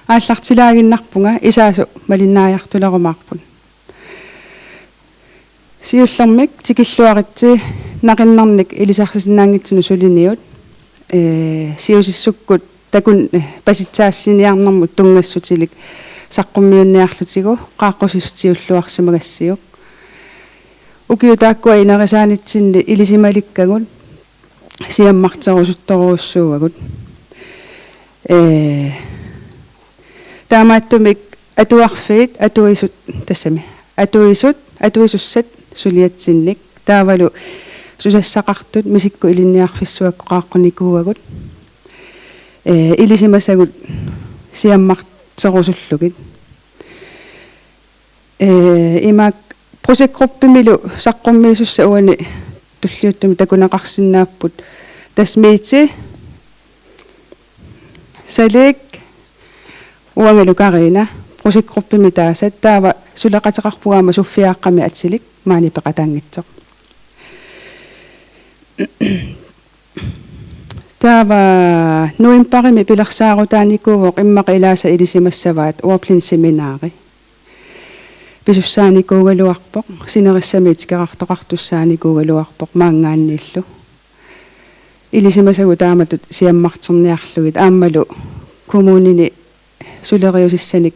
ааллартилаагиннарпунга исаасу малиннааяртулерумаарпут сиуллэрмик тикиллуаритси нақиннарник илисарсисиннаангитсуну сулиниут сиусиссуккут такун паситсаассиниарнэрмут тунгассутилик саққуммиунниарлутигу qaаққусиссутиуллуарсимагассиук укиутааккуа инерисаанитсинни илисималиккагут сиаммартерусутторуссуугагут таамааттумик атуарфиит атуисут тассами атуисуссат сулиатсинник таавалу сусассақартут мисикку илинниарфиссуакку qaаққуникууагут илисимасагут сиаммартерусуллугит имак прожектгруппимилу саққуммиисусса уани туллиуттуми такунеқарсинааппут тасмиити салик уангалу карина прожектгруппими таасат таава сулеқатеқарпугаама суффиааққами атсилик маани пеқатаангитсоқ таава нуимпарими пилерсаарутааникууоқ иммақ илааса илисимассаваат уорплин семинаари писуссааникуугалуарпоқ синериссамиит керартоқартуссааникуугалуарпоқ маангааннииллу илисимасагу тааматут сиаммартерниарлугит ааммалу коммунини сулериусиссаник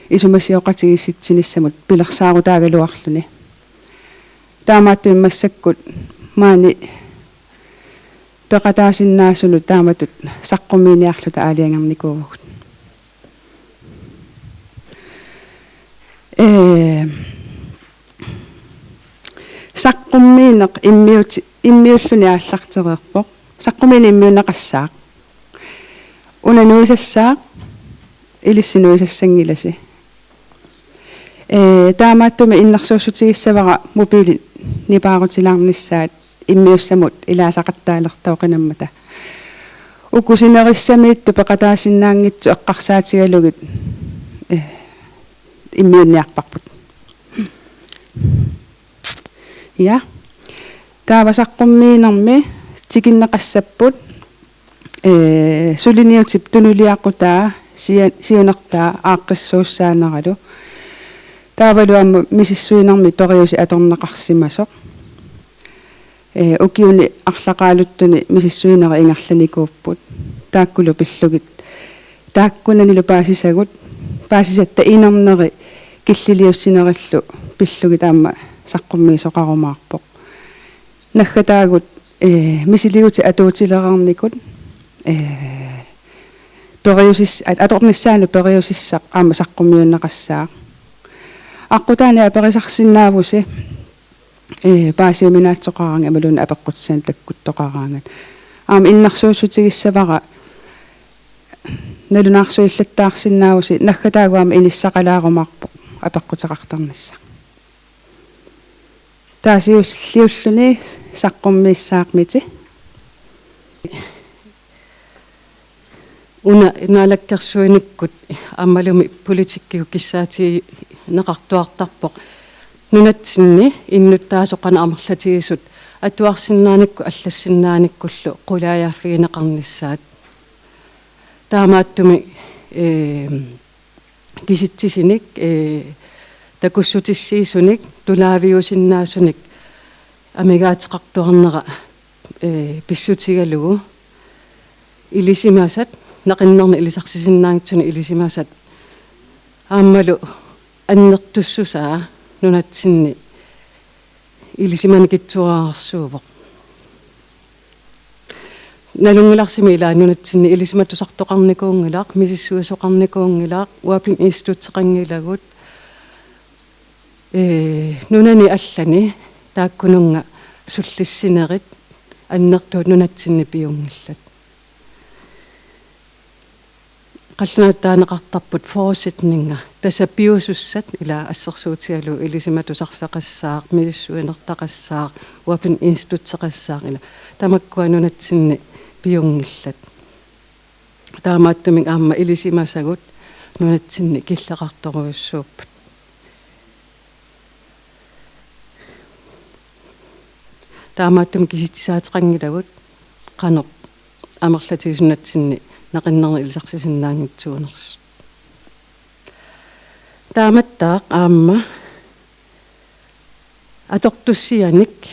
исумассиоқатигисситсиниссамут пилерсаарутаагалуарлуни таамаатту иммассаккут маани пеқатаасиннаасуну тааматут саққуминиарлута аалиангерникуугут саққуммиинеқ иммиуллуни ааллартереерпоқ саққумиини иммиунеқассаақ унануисассаақ илиссинуисассангиласи таамааттуми иннерсуussутигиссавара мобили нипаарутилаарниссаат иммиуссамут илаасақаттаалертаоқинаммата укусинериссамиитту пеқатаасиннаангитсу эққарсаатигалугит иммиунниарпарпут я таавасаққуммиинерми тикиннеқассаппут сулиниутип тунулиаққутаа сиунертаа ааққиссууссаанералу таавалуамма мисиссуинерми периуси аторнеқарсимасоқ укиуни арлақаалуттуни мисиссуинера ингерланикууппут тааккулу пиллугит тааккунанилу паасисагут паасисатта инернери киллилиуссинериллу пиллугит аама саққуммиисоқарумаарпоқ наггатаагут мисилиути атуутилерарникут периусис аторниссаану периусиссақ аама саққуммиуннеқассаа аққутаани аперисарсинаавуси паасиуминаатсоқаранга амалуна апеққутсаан таккуттоқараангат аама иннерсууссутигиссавара налунаарсуиллаттаарсинаавуси наггатаагуама иниссақалаарумаарпоқ апеққутеқартарнасса таасиуллиуллуни саққуммииссаақмити уна инаалаккерсуиниккут аммалуми политиккигу киссаати неқартуартарпоқ нунатсинни иннуттаасоқана амерлатигисут атуарсиннааникку аллассиннааниккуллу қулааяаффигинеқарниссаат таамааттуми киситсисиник такуссутиссиисуник тулаавиусиннаасуник амигаатеқартуарнера писсутигалугу илисимасат нақиннерни илисарсисиннаангитсуни илисимасат ааммалу аннертуссусаа нунатсинни илисиманикитсуаарсуувоқ налунгуларсими илаа нунатсинни илисиматтусартоқарникуунгилаақ мисиссуисоқарникуунгилаақ уаплин институутсеқангилагут нунани аллани тааккунунга суллиссинерит аннертуут нунатсинни пиунгиллат qallunattaanaqartarput forusitninga tasappiusussat ila assersuutigalu ilisиматусарфеқассаақ миссуинертақассаақ уапин институтсеқассаақ ила тамаккуанунатсинни пиунгиллат таамааттумик аама илисимасагут нунатсинни киллеқарторуйуссууппут таамааттум киситсаатеқангилагут қано амерлатигисунатсинни нақиннерни илисарсисиннаангитсуунерс тааматтаақ аама аторtussianik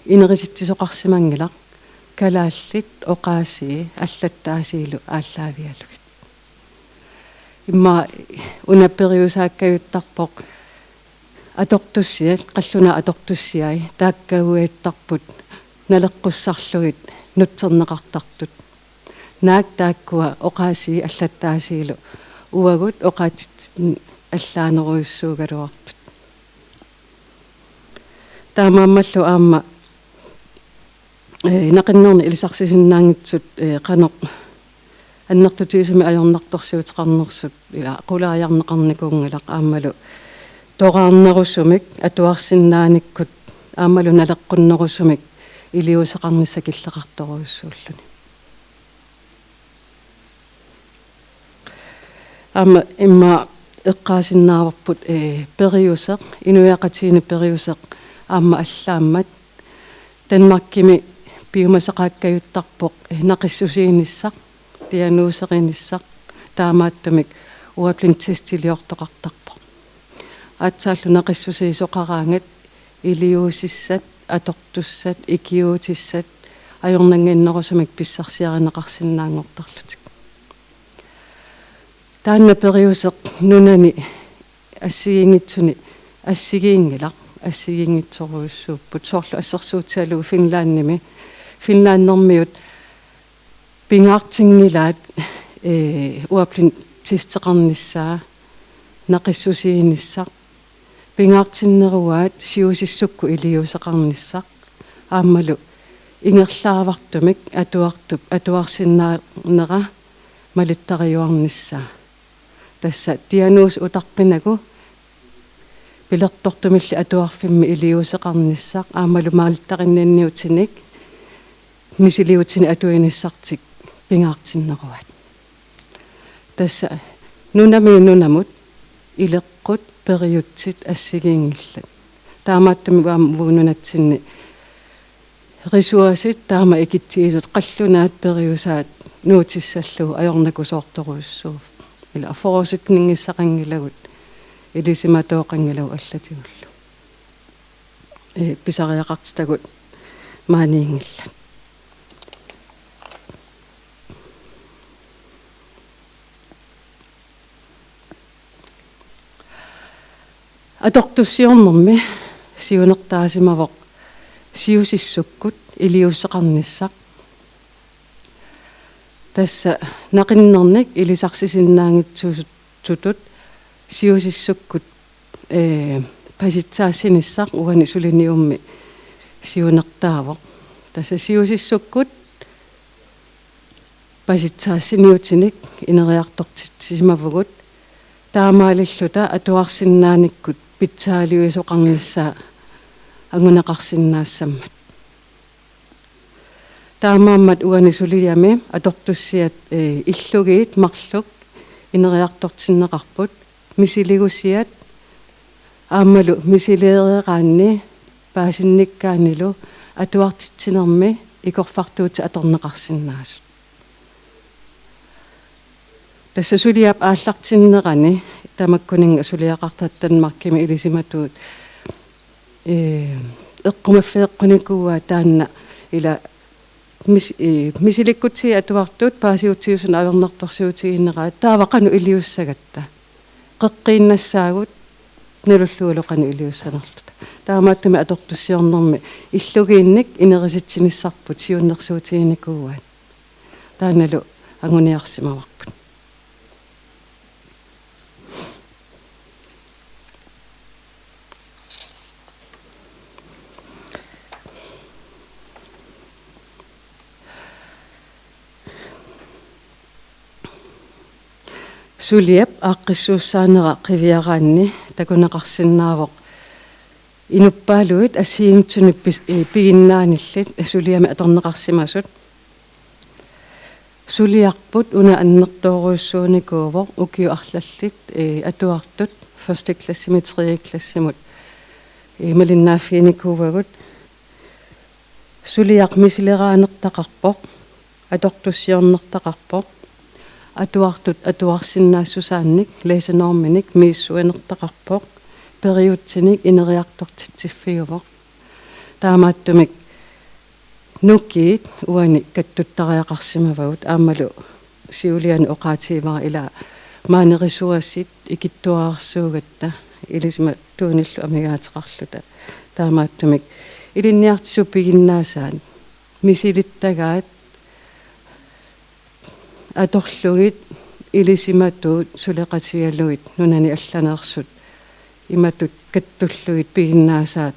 инериситсисоқарсимангилақ калааллит оқаасии аллаттаасиилу ааллаавиалугит имма унапериусааккаюттарпоқ аторtussiат қаллуна аторtussiai тааккагуиттарпут налеққуссарлугит нутсернеқартартут наак тааккуа оқаасии аллаттаасиилу уагут оқаатит аллаанеруйуссуугалуартут таамааммаллу аама нақиннерни илисарсисиннаангитсут қанеқ аннертутиисами ajornartorsiuteqarnersut ила qulaariarneqarnikuungilaq аамалу тоqaarnerussumik атуарсиннааниккут аамалу налеққуннерусумик илиусеқарнisса киллеқарторуйуссууллуни аама имма эққаасиннаарпут периусеқ инуяқатиини периусеқ аама аллааммат Danmarkimi piumasaqaakkayuttarpoq naqissusiinissaq dianuuserinissaq taamaattumik uaplin testiliortoqartarpoq aatsaallu naqissusiisoqaraangat iliuusissat atortussat ikiuutissat ajornangiinnerusumik pissarsiarinaqarsinnaangortarlutik taanna periuseq nunani assigiingitsuni assigiingilaq ассигингитсоруйуссууппут соорлу ассерсуутиалугу финлаанними финлааннэрмиут пингаартингилаат уаплин тистеқарниссаа нақиссусииниссақ пингаартиннеруаат сиусиссукку илиусеқарниссақ ааммалу ингерлааравартумик атуарсиннаанера малиттариуарниссаа тасса диануус утарпинагу пилертортумилли атуарфимми илиусеқарниссақ аамалу маалиттариннианниутиник мисилиутини атуиниссартик пингаартиннеруат тасса нунамут илеққут периутсит ассигиингиллат таамааттами вуунунатсинни рисуасит таама икитсиисут қаллунаат периусаат нуутиссаллугу ajornakusoortoruissuuf ила фороситнингиссақангилагут илисиматооқангилау аллатигуллу писариақартитагут maaниингиллат аторtussiornermi сиунертаасимавоқ сиусиссуккут илиуссеқарниссақ тасса нақиннерник илисарсисиннаангитсуутут сиусиссуккут паситсаассиниссақ угани сулиниумми сиунертаавоқ тасса сиусиссуккут паситсаассиниутиник инериартортитсимавгут таамаалиллута атуарсиннааниккут питсаалиуисоқарниссаа ангунеқарсиннаассаммат таамааммат угани сулиами аторtussiat иллугиит марлук инериартортиннеқарпут мисилигусиат аамалу мисилеерераанни паасинниккаанилу атуартитсинерми икорфартуути аторнеқарсиннаасут тасса сулиап ааллартиннерани тамаккунинга сулиақартат Danmarkими илисиматуут эққумаффеэққуникууа таанна ила мисиликкутси атуартуут паасиутсиусун авернарторсиутигиннераа таавақану илиуссагатта қеққииннассаагут налуллуулоқану илиуссанерлута таамааттуми аторtussiornermi иллугиинник инериситсиниссарпут сиуннерсуутигиникууаат тааналу ангуниарсимаварпут сулиап ааққиссууссаанера қивиараанни такунеқарсинаавоқ инуппаалуит ассиингтсуни пигиннааниллит сулиами аторнеқарсимасут сулиарпут уна аннертооруйуссууникуувоқ укиу арлаллит атуартут første klassimi 3. klassimut малиннааффиникуувагут сулиақ мисилераанертақарпоқ аторtussiornertaqarpoq атуартут атуарсиннаассусаанник лесенорминик мииссуанертақарпоқ периутсиник инериартортитсиффиувоқ таамааттумик нуккиит уани каттуттариақарсимавагут аамалу сиулиани оқаатиивара ила маанерисуассит икиттуаарсуугатта илисма тууниллу амигаатеқарлута таамааттумик илинниартису пигиннаасаат мисилиттагаат аторлугит илисиматуут сулеқатигалуит нунани алланеерсут иматут каттуллугит пигиннаасаат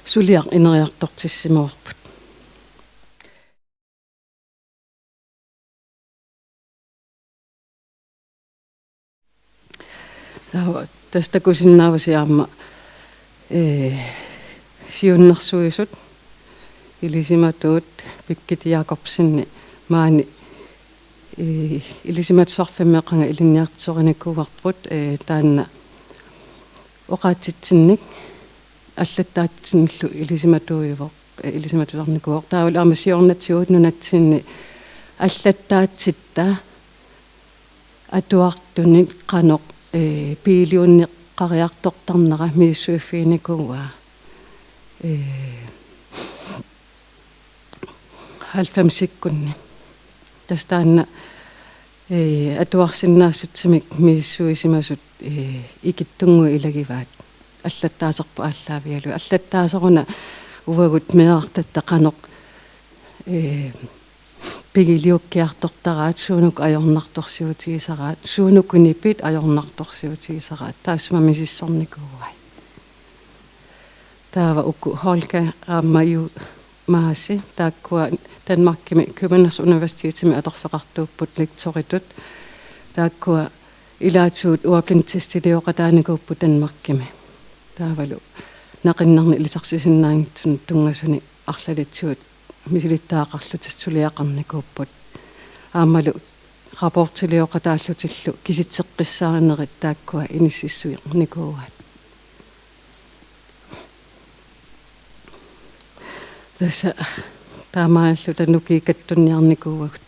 сулиақ инериартортиссимаварпут таа тастакусиннаавасиарма сиуннэрсуисут илисиматуут пиккитиакорпсинни маани илисиматсуарфиммеқанга илинниартисориниккуварпут таанна оқаатитсинник аллаттаатсинниллу илисиматуивоқ илисиматуларникуоқ таавал аамасиорнатсигут нунатсинни аллаттаатситта атуартуник қаноқ пилиуннеққариартортарнера мииссуиффиникуа 90-иккунни тастаанна атуарсиннаассутсимик мииссуисимасут икиттунгу илагиваат аллаттаасерпу ааллаавиалу аллаттаасеруна увагут меартатта қаноқ пигилиуккиартортараат суунук ajornartorsiutigisaraat suunukkunipit ajornartorsiutigisaraat таасма мисиссорникууай таава укку холка ааммаю мааси тааккуа Danmarkimi Københavns Universitetimi аторфеқартууппут лекторитут тааккуа илаатсуут уаплинтистилиоқатааникууппу Danmarkimi таавалу нақиннарни илисарсисиннаангитсун тунгасуни арлалитсуут мисилиттаақарлутиссулиақарникууппут аамалу рапортилиоқатааллутиллу киситсеққиссааринерит тааккуа иниссиссуиқникууаат таса таамааллу тануки каттунниарникууагут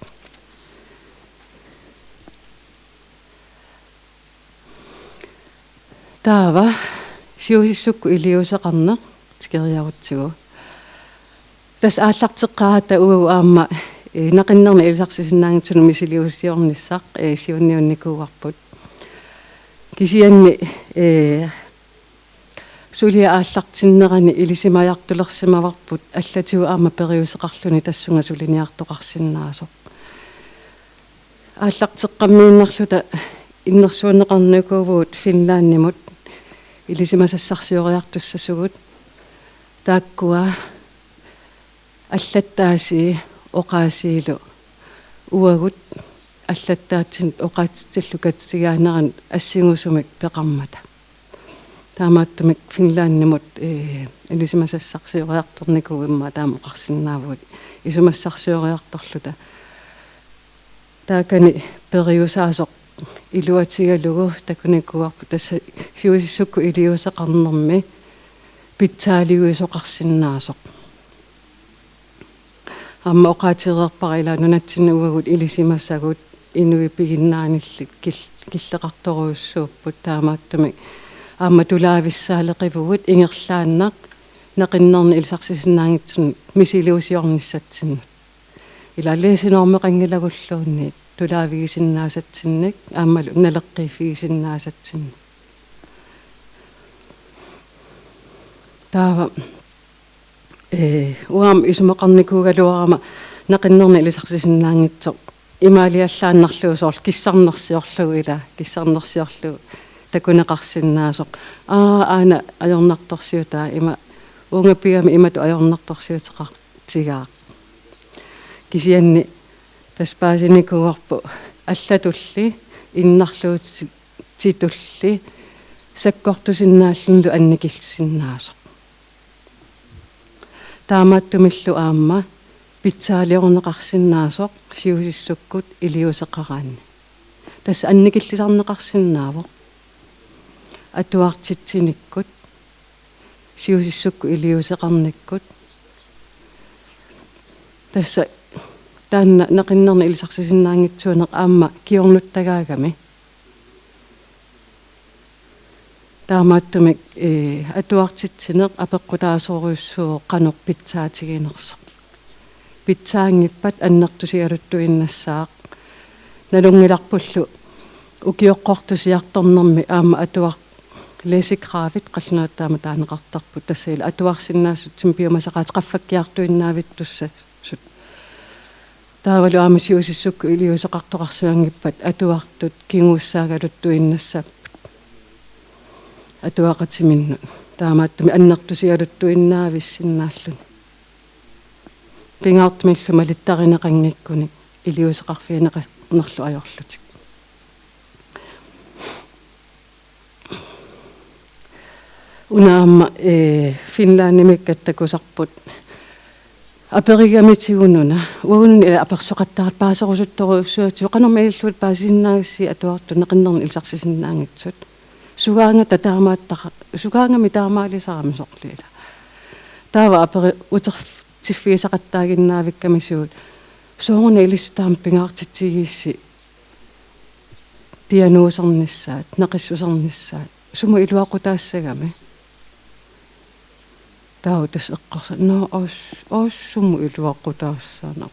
таава сиусиссукку илиусеқарнеқ тикериарутсигу тас ааллартеққаата уагу аама нақиннерни илисарсисиннаангитсуну мисилиуссиорниссақ сиунниунникууарпут кисианни сулиа ааллартиннерани илисимаяртулерсимаварпут аллатигу аама периусеқарлуни тассунга сулиниартоқарсиннаасоқ ааллартеққаммииннарлута иннерсуунеқарникуувуут финлааннимут илисимасассарсиориартуссасугут тааккуа аллаттааси оқаасиилу уагут аллаттаатсин оқаатсиллукатсигаанеран ассигусумик пеқармата таамааттумик финлааннимут илисимасассарсиориарторникугимма таама оқарсинаавут исумассарсиориарторлута таакани периусаасоқ илуатигалугу такуникуарпу тасса сиусиссукку илиусеқарнерми питсаалиуисоқарсинаасоқ амма оқаатиреерпарила нунатсинна уагут илисимассагут инуи пигиннааниллик киллеқарторуйуссууппут таамааттумик аама тулаависсаалеқивугут ингерлааннақ нақиннерни илисарсисиннаангитсун мисилиусиорниссатсиннут илаллисинормеқангилагуллуунниит тулаавигисиннаасатсинник аамалу налеққифигисиннаасатсинник таава уам исумеқарникуугалуарама нақиннерни илисарсисиннаангитсоқ имаалиаллааннарлуусоорл киссарнерсиорлугу ила киссарнерсиорлугу такунеқарсинаасоқ аана ajornartorsiutaa има унгаппигами имату ajornartorsiutеқартигаа кисианни таспаасиникуарпу аллатулли иннарлуут титулли саккортусиннааллунлу анникиллусиннаасоқ таамааттумиллу аама питсаалиорнеқарсинаасоқ сиусиссуккут илиусеқараанни тас анникиллисарнеқарсинаавоқ атуартитсиниккут сиусиссукку илиусеқарниккут tässä tänne nakinnan ilsaksi sinnaangitsuuna amma kiornuttagaagami taamaattumi atuartitsineq apeqqutaasuoruissuo qanorp pitsaatiginersoq pitsaangippat annertusialuttuinnassaq nalungilarpullu ukioqqortusiartornermi aama atuar lesigraafit qallunaataama taaneqartarput tassaila atuarsinnaassutsim piomasaqaat qaffakkiartuinnaavittussa taavalu aamasiusissukku iliuseqartoqarsuangippat atuartut kinguussaagaluttuinnassa atuaqatiminnu taamaattumi annertusialuttuinnaavissinnaallu pingaartumillu malittarineqangikkuni iliuseqarfiineqarnerlu ajorlutik unaamma finlaannimikkattakusarput aperigamitigununa uunun ila apersoqattarat paaserusuttoruussuati qanormailluut paasinnaagissi atuartu neqinnerni ilsarsisinnaangitsut sugaanga tataamaattaqa sugaangami taamaalisaramisoqlila taava aperi utertiffiisaqattaaginnaavikkamisuut sooruna ilistaam pingaartitsigiissi dianuusernissaat neqissusernissaat sumu iluaqutaassagami tautas eqqarsa no os sumu iluaqutaassana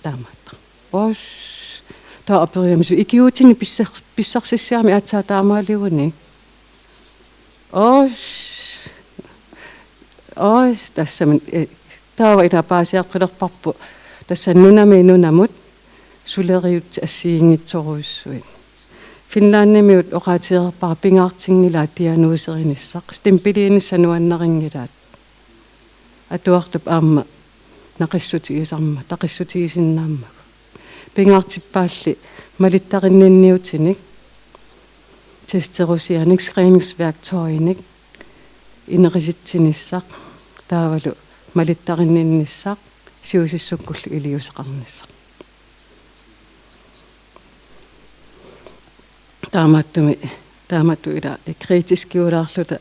taamaatta os taa aperiamisu ikiutini pissarsissiami atsaa taamaaliuni os tässä taava ita paasiarqilerparpu tässä nunamut suleriut assiingitsoruissuit finlaannimiut oqaatiерpara pingaartinngila tianuuserinissaq stimpiliinissa nuannaringilaat atuartup aamma naqissutigisarma taqissutigisinnaammagu pingaartippaalli malittarinninniutinik testerusianik screeningsværktøjnik inerisitsinissaq taavalu malittarinninnissaq siusissukkullu iliuseqarnissaq taamattu ila kriitiskiulaarluta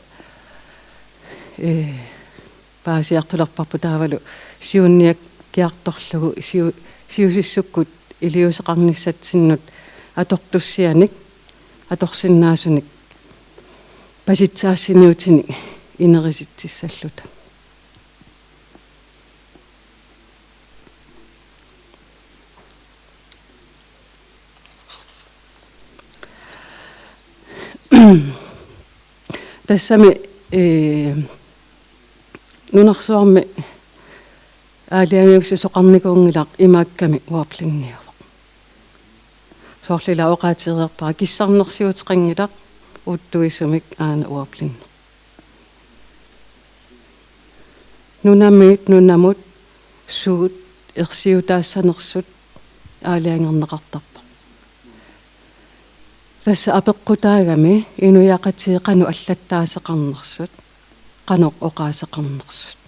paasiartulerparpu taavalu siunniakkiartorlugu siusissukkut iliuseqarnissatsinnut atortussianik atorsinnaasunik pasitsaassiniutini inerisitsissalluta tässä me nunarsuarmi aaliangiuksi soqarnikuungilaq imaakkami uaplinniuva soorlila oqaatireerpara kissarnersiuteqangilaq uuttuisumik aana uaplinner nunamut suut ersiutaassanersut aaliangerneqartarpa tässä apeqqutaagami inuyaqatiiqanu allattaaseqarnersut qanoq oqaaseqarnersut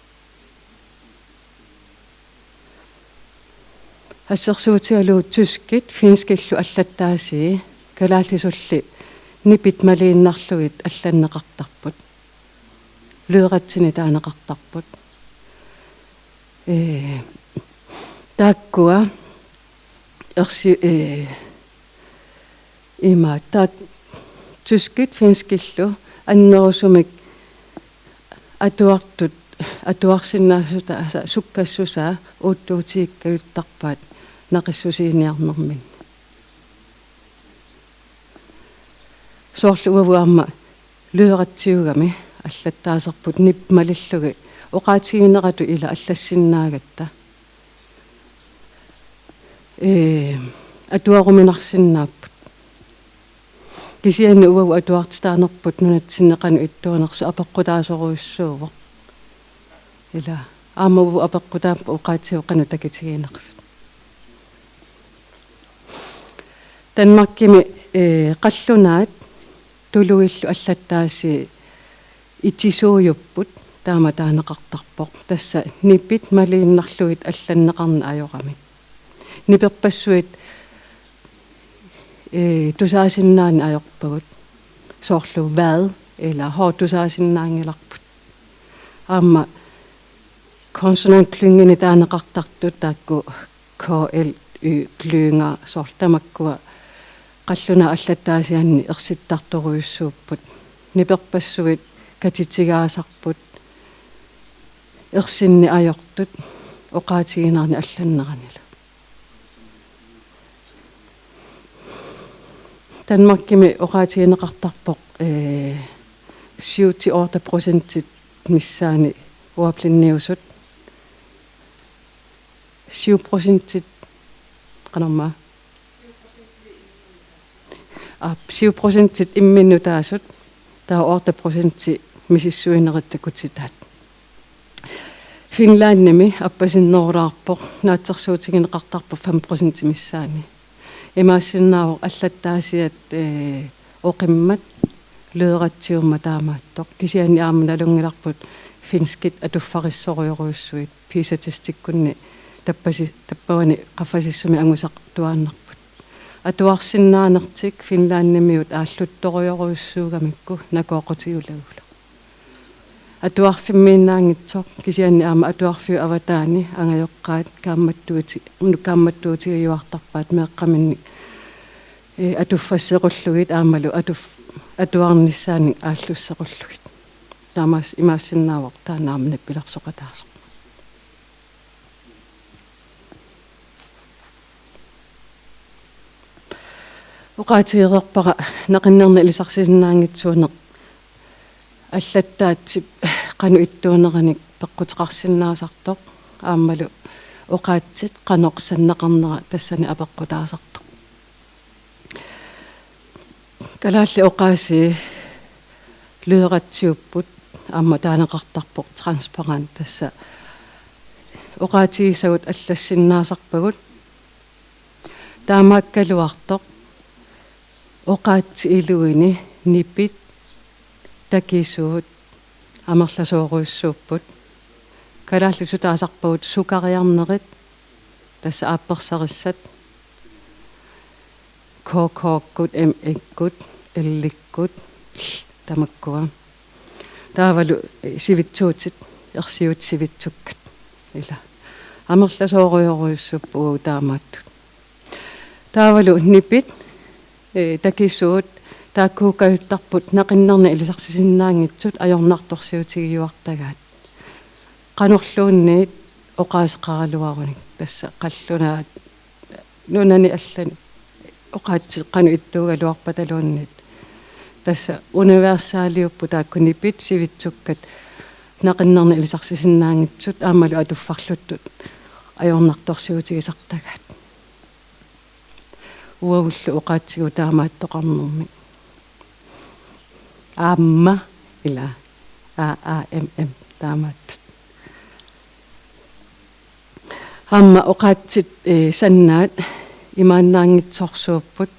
ассерсуутиалуут тускит финскиллу аллаттаасии калааллисулли нипит малииннарлугит алланнеқартарпут луератсини таанеқартарпут тааккуа ерси има таат тускит финскиллу аннерусумик атуарсиннаасута суккассусаа уутtuutiikkayuttarpaat naqissusiiniarnermin soorlu uavuarma lyeratsiugami allattaaserput nipmalillugi oqaatigineratu ila allassinnaaгаtta atuaruminarsinnaapпут kisianni uavu atuartitaanerput nunatsinneqanu ittuanersu apeqqutaasoruissuuvoq ila aamavu apeqqutaappa oqaatiuqanu takitigiineqs Danmarkimi qallunaat tuluillu allattaasi itisuujupput taamataanеқартарпоq tassa nipit maliinnarluit allanneqarna ajorami niperpassuit tusaasinnaani ajorpagut soorlu vaad eller hor tusaasinnaangilarput aamma konsonantklyngen taanaqartartut taakku KLY klynga sortamakkuwa qalluna allattaasianni ersittartoruissuupput niperpassuit katitigaasarput ersinni ajortut oqaatiginarni allanneranila Danmarkimi oqaatigineqartarpoq 78% missaani uaplinniusut 7% qanorma 7% imminnutaasut taa 8% misissuinerittakutitaat Finlandnimi appasinnoorlaarpoq naatsersuutigineqartarpoq 5% missaani имаассиннаавоқ аллаттаасиат оқиммат леератсиумма таамааттоқ кисиани ааманалунгиларпут финскит атуффариссориоруйуссуит писатистиккунни таппавани қаффасиссуми ангусартуааннарпут атуарсиннаанертик финлааннимиут ааллутториоруйуссуугамикку накооқутигулагула атуарфиммииннаангитсоқ кисиани аама атуарфиу аватаани ангайоққаат каамматтуутига юартарпаат меэққаминни атуффассеқуллугит аамалу атуарниссаани ааллуссеқуллугит таамаас имаассиннаавоқ таанаамна пиларсоқатаарсоқ оqaatigeerpara naqinnerna ilisarsisinnaangitsuuneq аллаттаатсип qanu ittuuneраник пеққутеқарсиннаасартоқ ааммалу оqaатсит qaноқсаннеқарнера тассани апеққутаасартоқ калаалли оqaaси леератсиуппут аама таанеқартарпоқ транспарант тасса оqaатигисагут аллассиннаасарпагут таамааккалуартоқ оqaатси илуини ниппит такисуут амерласооруйуссууппут калааллису таасарпагут сукариарнерит тасса аапперсариссат кококкут эккут элликкут тамаккуа таавалу сивитсуутит ерсиут сивитсуккат ила амерласооруйоруйуссуппуу таамааттут таавалу ниппит такисуут тааккуукаюттарпут нақиннерна илисарсисиннаангитсут ajornartorsiutigiuartagaat qanorluunniit oqaasqaraluarunik tassa qallunaat nunani allani oqaatsi qanu ittuugaluarpataluunniit tassa universaaliuppu taakkunipit sivitsukkat naqinnerna ilisarsisinnaangitsut aamalu atuffarluttut ajornartorsiutigisartagaat uagullu oqaatsigu taamaattoqarnermi Amma ila AAMM taamaat Amma oqaatsit sannaat imaannaangitsorsuupput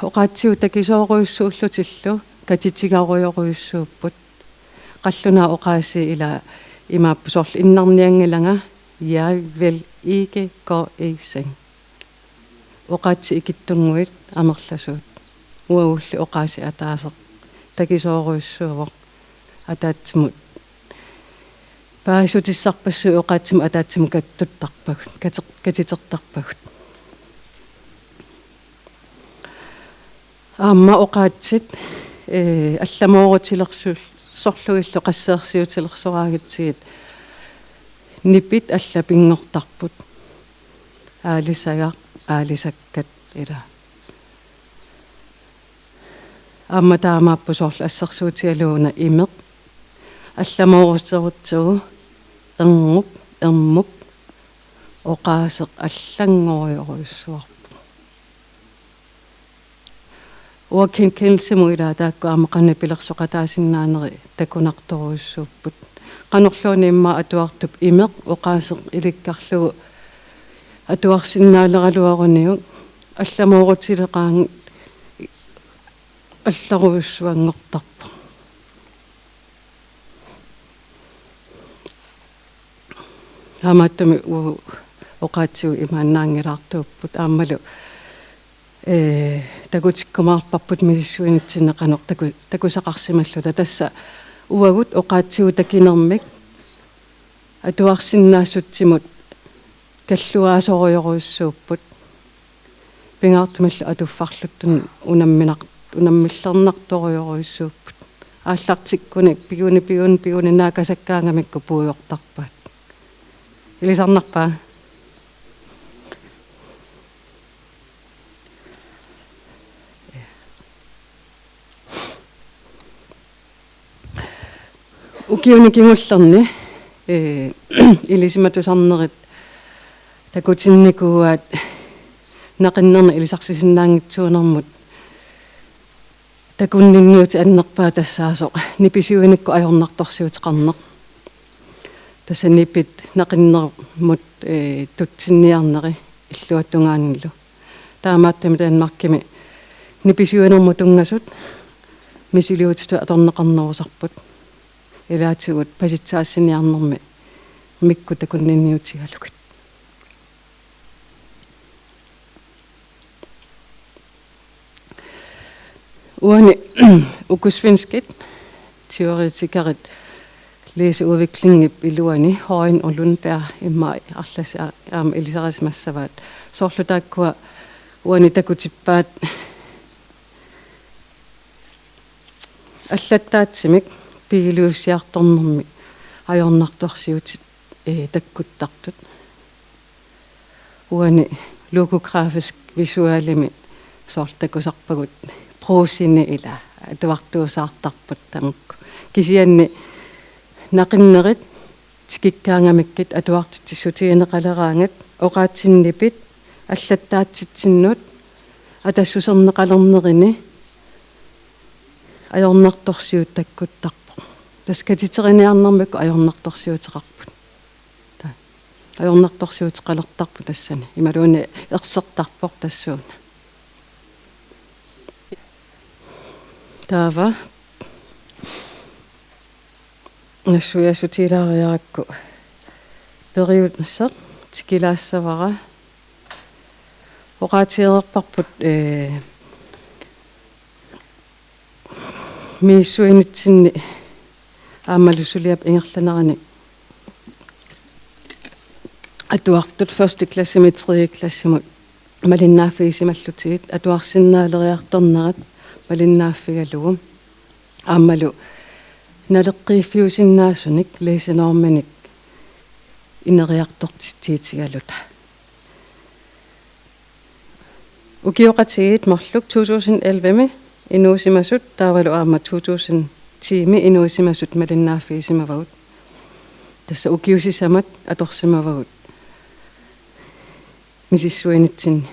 oqaatsiu takisooruissuullutillu katitigaruyoruissuupput qalluna oqaasi ila imaappusorlu innarniangilanga jeg vil ikke gå i seng oqaatsi ikittunguit amerlasuut uagulli oqaasi ataaseq takisooruissuuvoq ataatsimut paasutissarpassu oqaatsimu ataatsimu kattuttarpagut katitertarpagut аама оqaatsit алламоорутилерсуул сорлугиллу qaссеерсиутилерсораагитсигит ниппит аллапингортарпут аалисага аалисаккат ила аама таамааппусоорлу ассерсуутигалууна имеқ алламоорустерутсугу эрмуп оqaасеқ аллангориоруйуссуарпу уакин кенсиму ила таакку аамақанна пилерсоқатаасиннаанери такунарторуйуссууппут qanorluuni imma atuartup imeq oqaasеq ilikkarlugu atuarsinnaалералуарuniu алламоорутилеqaang алларуйуссуангортарпа аматтами оqaатсиу имааннаангилаартууппут ааммалу такутиккумаарпарпут мисиссуинитсинеқанор такусақарсималлута тасса uagut oqaatsiutakinermik atuarsinnaassutsimut kalluaasoriorussuupput pingaartumallu atuffarluttun unammillernertoriorussuupput ааллартиккуник пигуни наакасаккаангамикку пуйортарпаат илисарнарпаа укиуникингуллерни илисиматусарнерит такутинникуаат нақиннерни илисарсисиннаангитсуунэрмут такуннинниути аннерпаа тассаасоқ ниписиуиникку ajornartorsiutеқарнеқ тасса нипит нақиннермут тутсинниарнери иллуаттунгааниллу таамааттами таанмаркими ниписиуинерму тунгасут мисилиутиту аторнеқарнерусарпут илаатигут паситсаассиниарнерми микку такуннинниутигалукит uani ukusvenskit teoretikarit læseudviklingip iluani Højen og Lundberg i maj arlas Elisaris massavat sorlutakkua uani takutippaat аллаттаатсимик пигилуусиарторнэрми ajornartorsiutit takkuttartut uani logografisk visualimi soortakusarpagut proosini ila atuartuusaartarput tamukku kisianni naqinnerit tikikkaangamikkit atuartitsutiineqaleraangat oqaatsinnipit аллаттаатситсиннут атассусернеқалернеrini ajornartorsiut takkuttarpo таскатитериниарнэрмикку ajornartorsiuteqarput та ajornartorsiuteqalertarpu тассани ималууни ерсертарпор тассууна таава нассуясутилаариаракку периуднссеқ тикилаассавара оqaatiерерпарпут миссуинитсинни аамалусулиап ингерланерани атуартут første klasse med tredje klassemut малиннааффигисималлутигит атуарсиннаалериарторнерат малиннааффигалугум аамалу налеққииффиусиннаасуник леесинеорманик инериартортитиитигалута укиоқатигит морлук 2011 инуусимасут таавалу аама 2010 инуусимасут малиннааффигисимавагут тасса укиусисамат аторсимавагут мисиссуинитсинни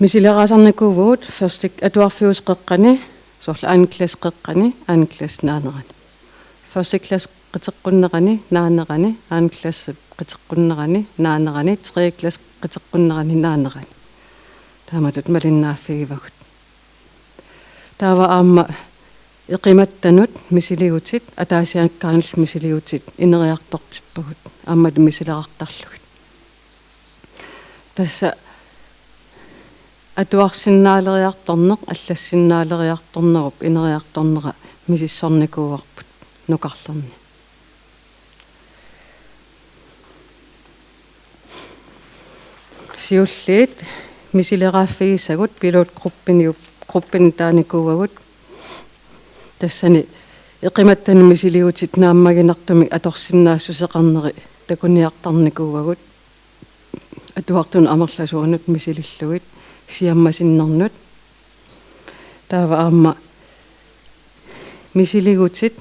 мисилерасарникувуут ферстик атуарфиус қеққани сорла анклас қеққани анклас наанерани ферстик клас қитеққуннерани наанерани анклас қитеққуннерани наанерани тре клас қитеққуннерани наанерани тааматут малиннааффигивагут таава аама эқиматтанут мисилиутит атаасианккаанл мисилиутит инериартортиппагут ааммат мисилеқартарлугит тасса атуарсиннаалериарторнеқ аллассиннаалериарторнеруп инериарторнера мисиссорникууарпут нукарлерни сиуллиит мисилерааффигисагут пилот группини тааникууагут тассани эқиматтани мисилиутит нааммагинартуми аторсиннаассусеқарнери такуниартарникууагут атуартун амерласуунут мисилиллугит сиаммасиннернут таава аама мисилигутит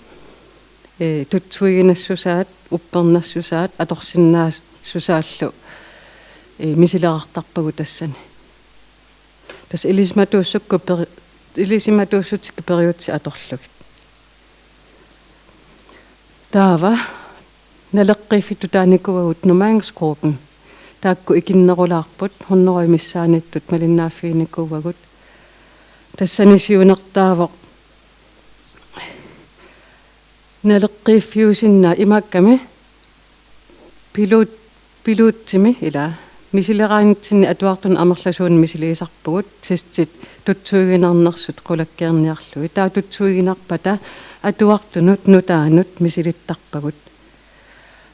тутсуигинассусаат уппернассусаат аторсиннаассусааллу мисилеқартарпагу тассани тас илисиматууссутик периутси аторлугит таава налеққиффиту тааникувагут нумаангсгруппен таакку икиннерулаарпут хорнеруимиссааниттут малиннааффииниккувагут тассани сиунертаавоқ налеққиффиусиннаа имаакками пилуутсими ила мисилераангитсинни атуартун амерласуун мисилиисарпугут тестит тутсуигинарнерсут qulakkiarniarlui таа тутсуигинарпата атуартунут нутаанут мисилиттарпагут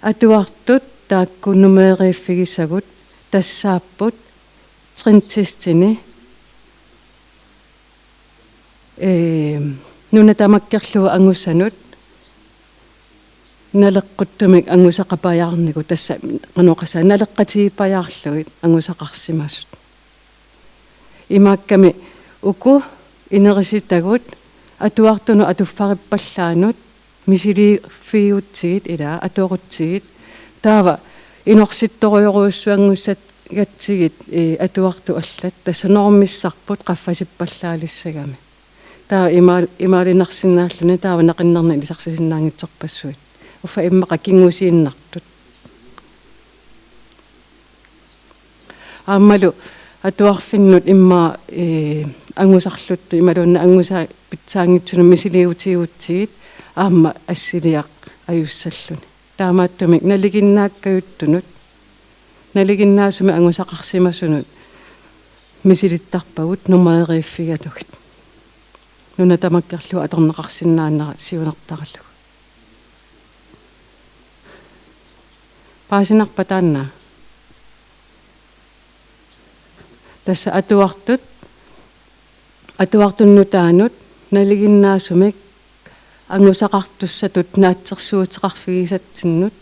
атуартут таакку нумеериффигиссагут тассааппут тринтистини нуна тамаккерлуа ангуссанут налеққуттумик ангусақапаяарнику тасса qanуқаса налеққатигиппаяарлугит ангусақарсимасут имаакками уку инериситагут атуартуну атуффариппаллаанут мисилиффиутсигит ила атуорутсигит таава инорситторуйоруйуссуангуссат гатсигит атуарту аллат тасса нормиссарпут qaffasippallaalissagami таа имаалинарсинааллуни таава нақиннерни лисарсисиннаангитсорпассуит уфа иммақа кингусииннартут аамалу атуарфиннут имма ангусарлутту ималуунна ангуса питсаангитсуна мисилиутиутсигит аама ассилиақ аюссаллуни таамааттумик налигиннааккаюттунут налигиннаасуми ангусақарсимасунут мисилиттарпагут нумаериффигалугит нуна тамаккерлуа аторнеқарсинааннера сиунартараллугу паасинарпа таанна тасса атуартуннутаанут налигиннаасумик ангусақартуссатут наатсерсуутеқарфигисатсиннут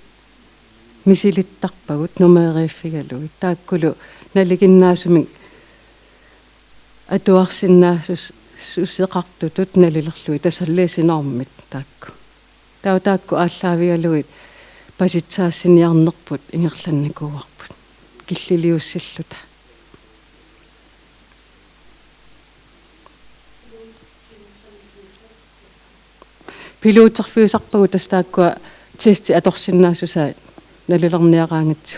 мисилиттарпагут нумеериффигалугит тааккулу налигиннаасумик атуарсиннаасус сусеқартутут налилерлуи тассаллиисинормит таакку таакку ааллаавигалугит паситсаассиниарнерпут ингерланникуарпут киллилиуссиллута пилуутерфиусарпагу тастааккуа тести аторсиннаасуса налилерниараангатсу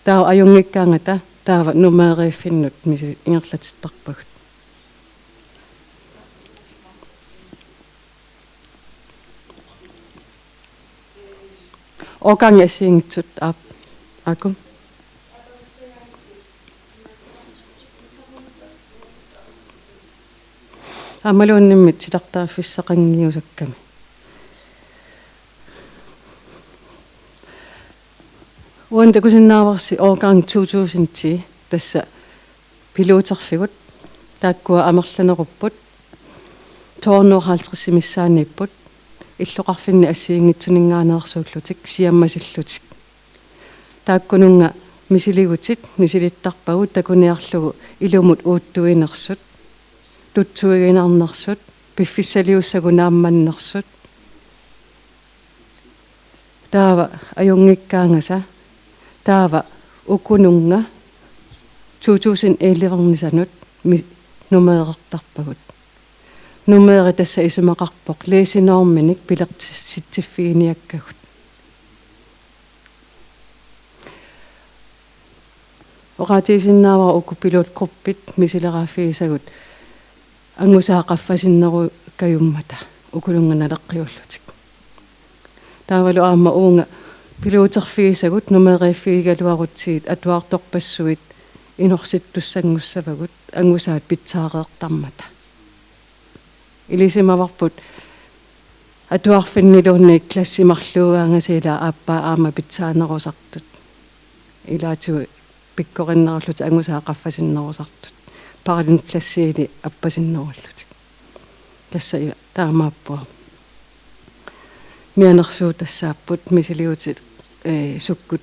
таа аюнгиккаангата таава нумеериффиннут миси ингерлатиттарпагут органгасингтут аку амалуунниммит силартааффиссақангиусакками уанта кусиннааварси орган 2010 тасса пилуутерфигут тааккуа амерланеруппут тоорнуухаалтриссимиссаанииппут иллоқарфинни ассиингитсунингаанеерсууллутик сиаммасиллутик тааккунунга мисилигутит мисилиттарпагут такуниарлугу илумут uuттуинерсут тутсуигинарнерсут пиффиссалиуссагунаамманнерсут таава аюнгиккаангаса таава укунунга 2011-нисанут нумеерертарпагут нумеери тасса исумақарпоқ леесинорминик пилертисситсиффигиниаккагут оqaатисиннаава укупилут группит мисилераффигисагут ангусаақаффасиннеру каюммата укулунганалеққиуллутик таавалу аама уунга пилуутерфигисагут нумеериффигигалуарутсигит атуарторпассуит инорситтуссангуссавагут ангусаат питсаареертармата илисимаварпут атуарфиннилуунник классимарлуугаангасила ааппаа аама питсаанерусартут илаатигу пиккориннеруллут ангусаақаффасиннерусартут паралин классиили аппасиннеруллутик касса ила таамааппуа мианерсуу тассааппут мисилиутит суккут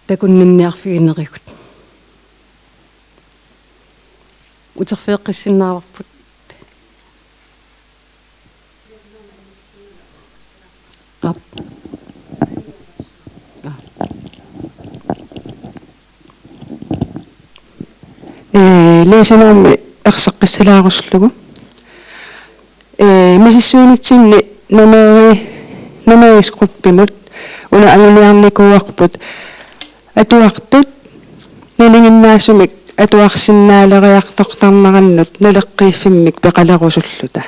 такуннинниарфигинеригут утерфеэққиссиннааварпут лесинорми ерсеққиссалаарусслугу мисиссуунитсинни нумерисгруппимут уна ангулиарникуарпут атуартут налингиннаасумик атуарсиннаалериартортарнараннут налеққииффиммик пеқалерусуллута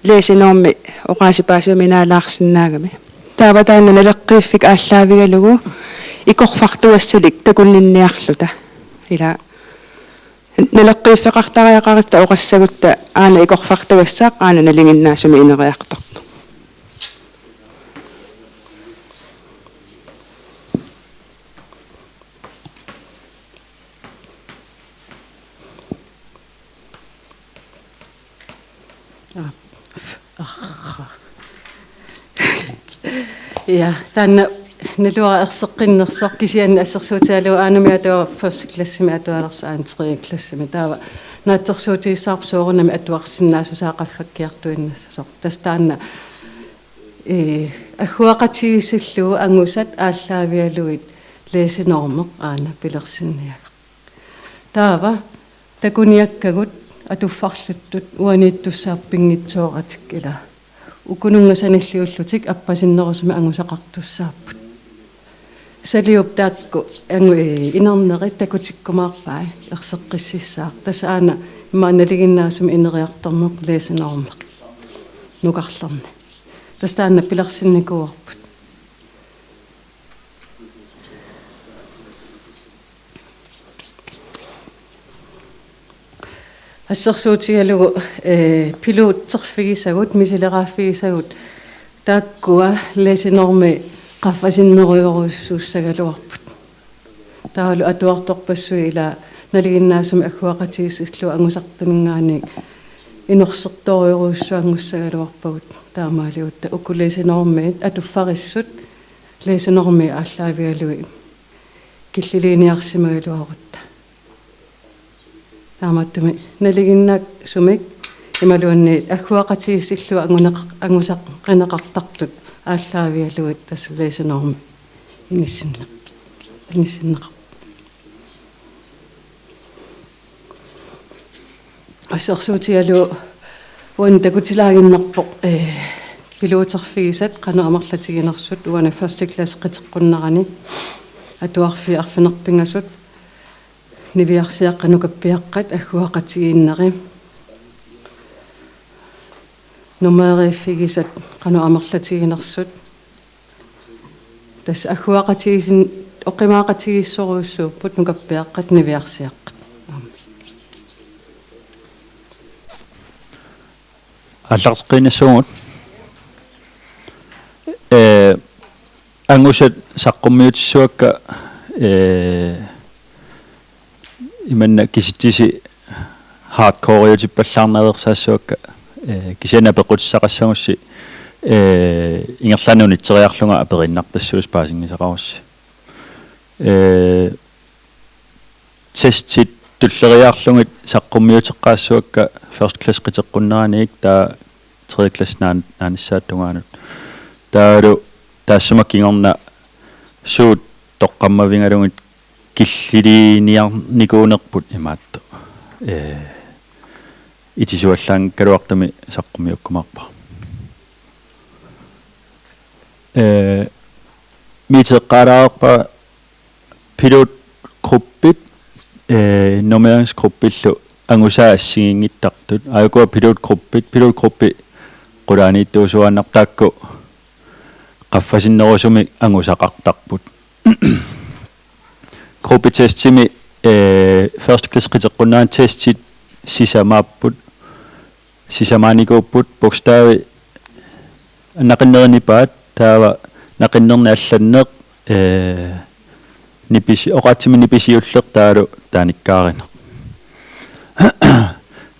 лесинорми оqaасипаасуминаалаарсинаагами таава таанна налеққииффик ааллаавигалугу икорфартуассалик такуннинниарлута ила налеққииффеқартариақаритта оқассагутта аана икорфартуассаақ аана налингиннаасуми инериарторто Ja, tänne ne luo erseqinnersoq kisian assersuutaalu aanamiatu first klassimi atualersa aan tredje klassimi taava naatsersuutiissaarpsuurunami atuarsinnaasusaaqaffakkiartuinnassaq tastaanna agguaqatigisilluu angusat ааllaavialuit leesinormeq aana pilersinniaga taava takuniakkagut atuffarluttut uaniittussaarpinngitsuoratik ila ukunungasanilliullutik appasinnерусуми angusaqartussaapпут saliup taakku angu inernerit takutikkumaarpai erseqqississaaq tasaana immaanaliginnaasumi ineriartorneq leesinormeq nukarlerni tastaanna pilersinnikuarput ассерсуутигалугу пилууттерфигисагут мисилераффигисагут тааккуа лесинорми qaffasinneriuruussuussaгаluarput таалу атуарторпассуи ила налигиннаасуми аггуақатигиссиллу ангусартунингаани инерсерториуруussуангуссагалуарпагут таамаалиутта укулесинормиит атуффариссут лесинорми ааллаавигалуи киллилиниарсимагалуарутта тааматтуми налигиннаак сумик ималуанни аггуақатигиссиллу ангусақ қинеқартартут ааллаавигалуит тассалесинорми иниссиннеқ ассерсуутигалу уан такутилагиннерпоқ пилуутерфигисат қану амерлатигинерсут уана first class қитеққуннерани атуарфи арфинерпингасут нивиарсиаққанукаппиаққат аггуақатигииннери нумерифигисат қану амерлатигинерсут тас аггуақатигисин оқимаақатигиссоруйуссууппут нукаппиаққат нивиарсиаққат алларсқиннассугут ангусат саққуммиутиссуакка иманна киситиси хардкориутиппаллаарнерсаассуакка кисиана пеқутиссақассагусси ингерлануни итсериарлунга апериннартассуус паасингисақарусси тестит туллериаарлугит саққуммиутеққаассуакка first class қитеққуннераник таа tredje klasse нааниссааттунгаанут таалу таассумаккингорна суут тоққаммавингалугит киллилиниарникуунерпут имаатто итисуаллаан калуартами саққумиуккумаарпа митеққалаарпа пилот группит номерансгруппиллу ангусаассигингиттартут аякуа пилотгруппи qulaaniittuusuannartaakku qaffasinnерусуми ангусақартарпут группитестими first class qiteqqunnaан testit сисамааникууппут бокстаави нақиннерниpaat таава нақиннерни алланнеқ ниписи оqatsimi ниписиуллеқ таалу тааниккаарина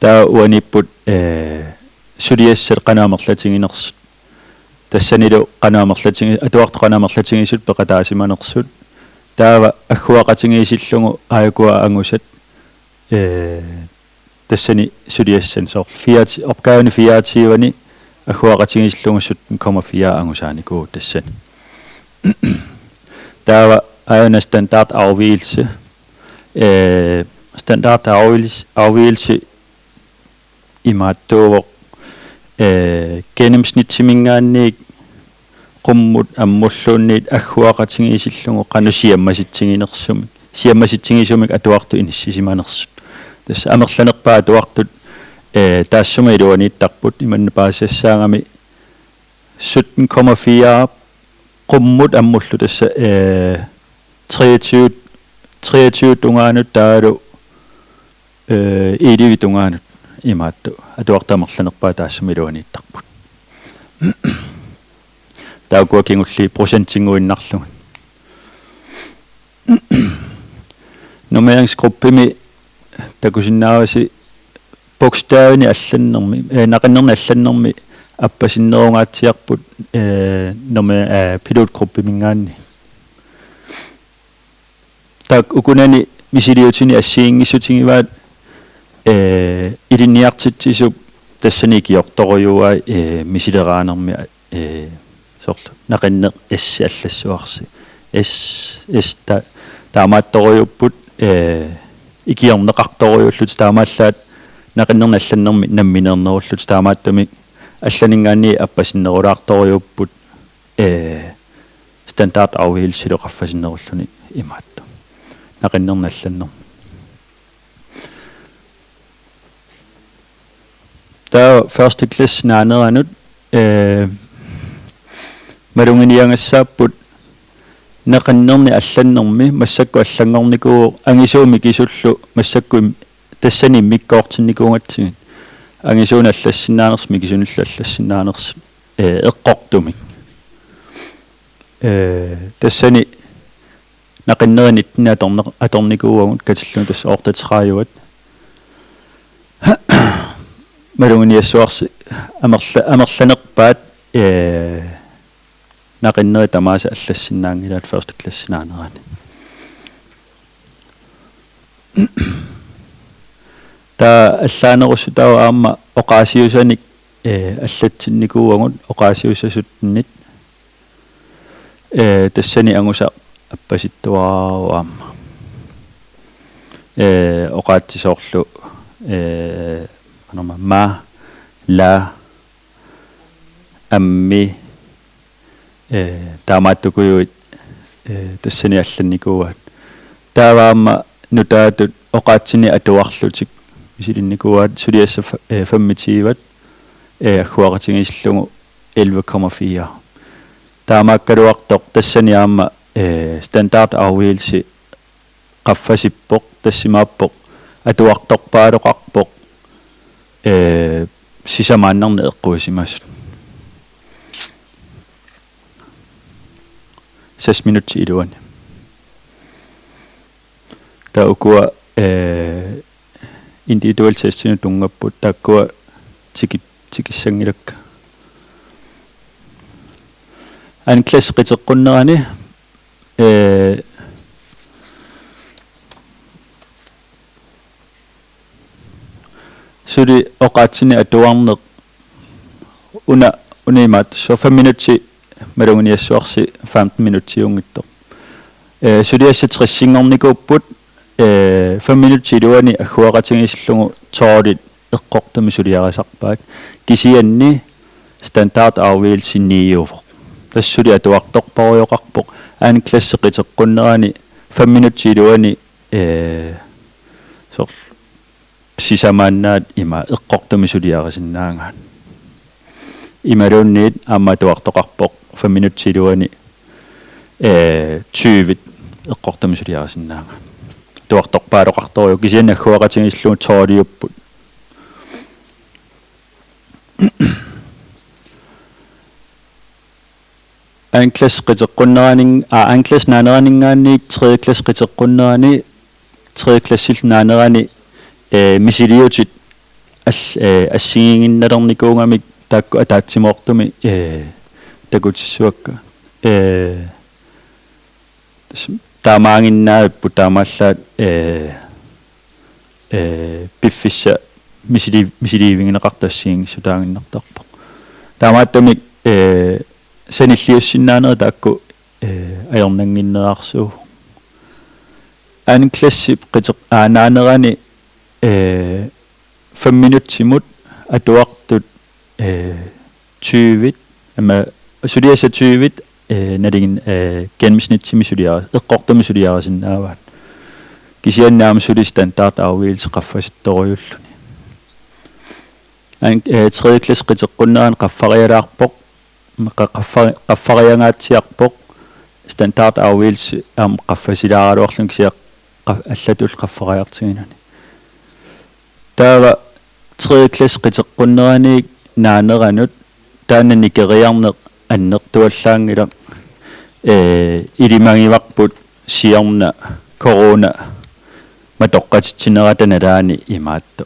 таа уаниппут сулиассал qanaamерлатигинерсут тассанилу qanaamерлатиги атуартоqanaamерлатигисут пеқатаасиманерсут таава аггуақатигисиллугу аякуа ангусат тассани сулиассан соор 4 опгавни 24-вани аггуақатигисиллугуссут 0,4 ангусааникуу тассани таава аяна стандарт afvigelse standard afvigelse имааттуувоқ gennemsnittimingaanniik qummut ammulluunniit agguaqatigисиллугу qanusиаммаситсигинерсумик атуарту иниссисиманерсут тасса амерланерпаа атуартут таассума илуанииттарпут иманна паассассаагами 17,4 qummut ammullu tassa 23 tungaanut taalu idivi tungaanut imaattu atuartamerlanerpaa taassamiluaniittarput taakua kingulli prosentinguinnarlugun numeringsgruppimi takusinnaavasi bogstavini allannermi naqannerni allannermi аппасиннерунгааtsiarput номе pilotgruppimingaanni так укунани мисилиутини ассиингиссутингиваат илинниартитсисуп тассани киорторюуа мисилераанерми сорт нақинне эсси аллассуарси эс таамаатторюуппут икиорнеқарторюуллут таамааллаат нақиннерни алланнерми намминернеруллут таамааттами алланингаани аппасиннерулаарторюуппут стандарт авиилсилоқарфасиннеруллуни имаатту нақиннерни алланнер таа første klasse наанеранут малунгиниангассааппут нақиннерни алланнерми массакку аллангорникуу ангисууми кисуллу массакку тассани миккоортинникуунгатсигит ангисуун аллассиннаанерс микисунулла аллассиннаанерс эққортумик тассани нақиннеринит аторникууагут катиллун тасса ортатсрааюат малунгиниассуарси амерланерпаат нақиннери тамааса аллассиннаангилаат første klasse наанерани та аллаанерусутау аама оқаасиусаник аллатсинникууагут оқаасиусасутнит тассани ангуса аппаситтуараа аама оқаатсисоорлу анама ма ла амми таамааттукуйуит тассани алланникууаат тааваама нутаатут оқаатсини атуарлутик мисилинникууаат сулиасса фаммитииват ахуаратингислугу 11,4 таамааккалуартоқ тассани аама стандарт авиилси qaffasippoq tassimaappoq atuartorpaaluqarpoq sisamaannerni eqquisimassut 6 minutter iluani ta ukua individual testinu tungapput takkua tikissangilakka an klasse qiteqqunnerani suli oqaatsini atuarneq unimaat so 5 minutter malunginiassuarsi 15 minuttiungittoq suliassa 30-singornikuupput 5 minutter iluani agguaqatingisllugu toorit eqqortumi suliarasarpaat kisianni standard avvielsinniiuvoq tassuli atuartorparuyoqarpoq aan klasse qiteqqunnerani 5 minutter iluani so sisamaannaat ima eqqortumi suliarasinnaangaan imaluunniit aamatuartoqarpoq 5 minutter iluani 20 eqqortumi suliarasinnaangaan tuartorpaaloqartorio kisianni agguaqatingisllugu tooriupput aan klasse qiteqqunnerani aan klasse naaneraningaanni 3. klasse qiteqqunnerani 3. klassil naanerani misiliutit assiginginnalernikuungamik taakku ataatsimortumi takutissuakka taamaanginnaat putaamaallaat piffissa misiliivingineqartassigingisutaanginnartarpoq taamaattamik sanilliussinnaaneri taakku ajornanginnearsuu aan klassip qiteq aanaanerani 5 minuttimut atuartut 20 ama suliassa 20 naligin gennemsnittimi suliara eqqortumi suliarasinnaavaat kisiannaam suli standard avvielse qaffasittoriulluni an 3. klasse qiteqqunneraan qaffarialaarpoq qaffariangaatsiarpoq standard afvigelse am qaffasilaaraluarlun kisia allatul qaffariartiginani taava 3. klasse qiteqqunnerani naaneranut taana nikeriarneq annertuallaangila ilimangivarput siarna corona matoqqatitsineratanalaani imaatto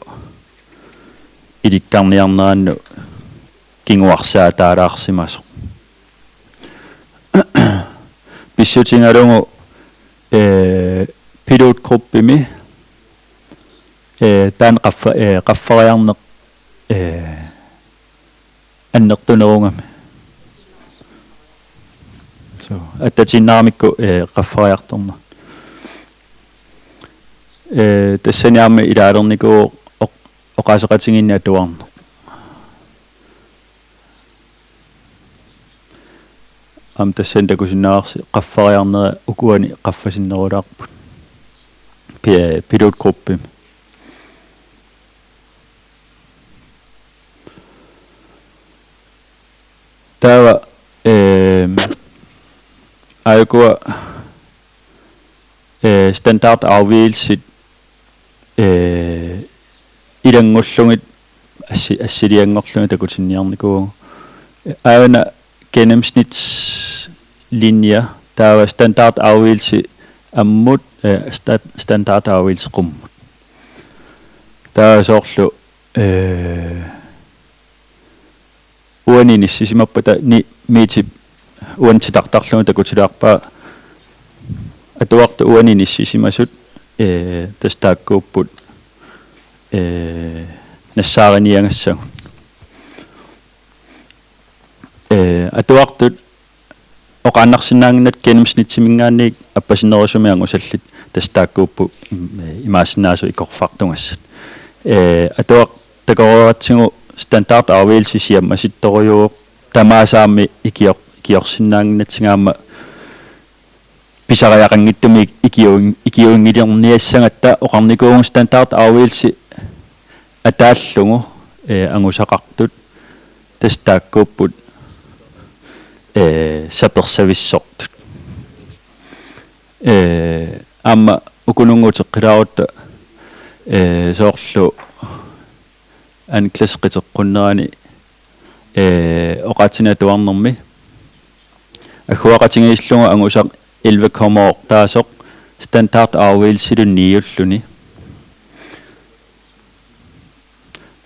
ilikkarniarnerannu kinguarsaa taalaarsimaso bissutingalungu pilotgruppimi taan qaffariarneq annertunerungami so attatinnaarmikku qaffariartorna tassaniarmi ilaalerniku oqaseqatinginni atuarneq am tassan takusinnaarsi qaffariarnera ukuani qaffasinnerulaarput pilotgruppimi taava aigua standard afvigelsit ilangullungit assiliangorlungi takutinniarnikuugu aana gennemsnitslinjer taava standard afvigelse ammut standard afvigelse qummut taava soorlu uaninissimappa ni miitip uantitartarlungi takutilaarpaa atuarta uaninissimasut tastaakkuupput nassaariniangassagu atuartut oqaannarsinnaanginnat gennemsnitsimingaanniik appasinerisumiangusallit tastaakkuuppu imaasinaasu ikorfartungassat atuaq takoruatsigu standard afvigelse siammasittorujuuq tamaasaami ikiorsinnaanginnatsigaama pisariaqangittumi ikiuingiliorniassangatta oqarnikuugun standard afvigelse ataallungu angusaqartut tastaakkuupput sapersavissortut amma ukununguteqqilaarutta soorlu an klasse qiteqqunnerani oqaatinatuarnermi agguaqatingiillungu angusaq 11 taasoq standard afvigelsilun niulluni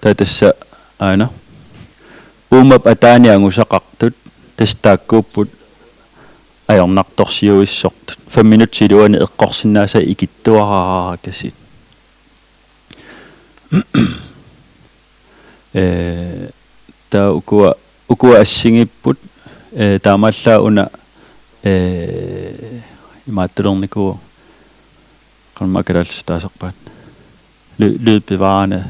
tatassa aana uumap ataani angusaqartut tastaakkuupput ajornartorsiuissortut 5 minutsiluani eqqorsinnaasa ikittuaraakasit ta ukua assingipput taamallaa una imaattulorniku qalmakalals taasarpaat lydbevarende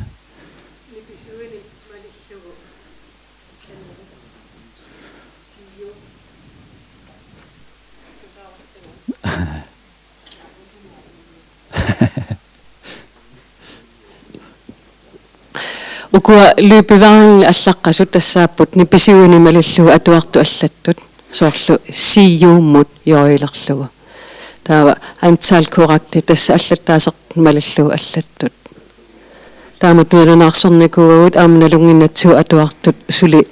ukua lyypivaang allaqqasut tassaapput nipisiuni malillugu atuartu allattut soorlu siiyuummut joilerlugu taava antal korrekti tassa allattaaseq malillugu allattut taamut nalunаарsornikuugut aamnalunginnatsu atuartut suli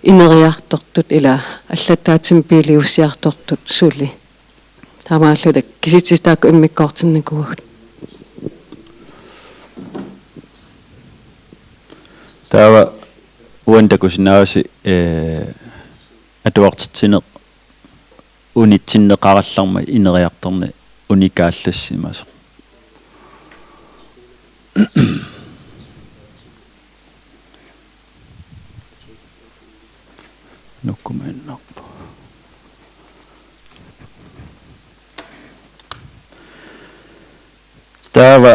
ineriartortut ila allattaatim piiliussiartortut suli taamaalludak kisitsitaakku immikkoortinnikuugut taava uantakusinaasi atuartitsineq unitsinneqarallarma ineriartorni unikaallassimaso nukkumaannarpu taava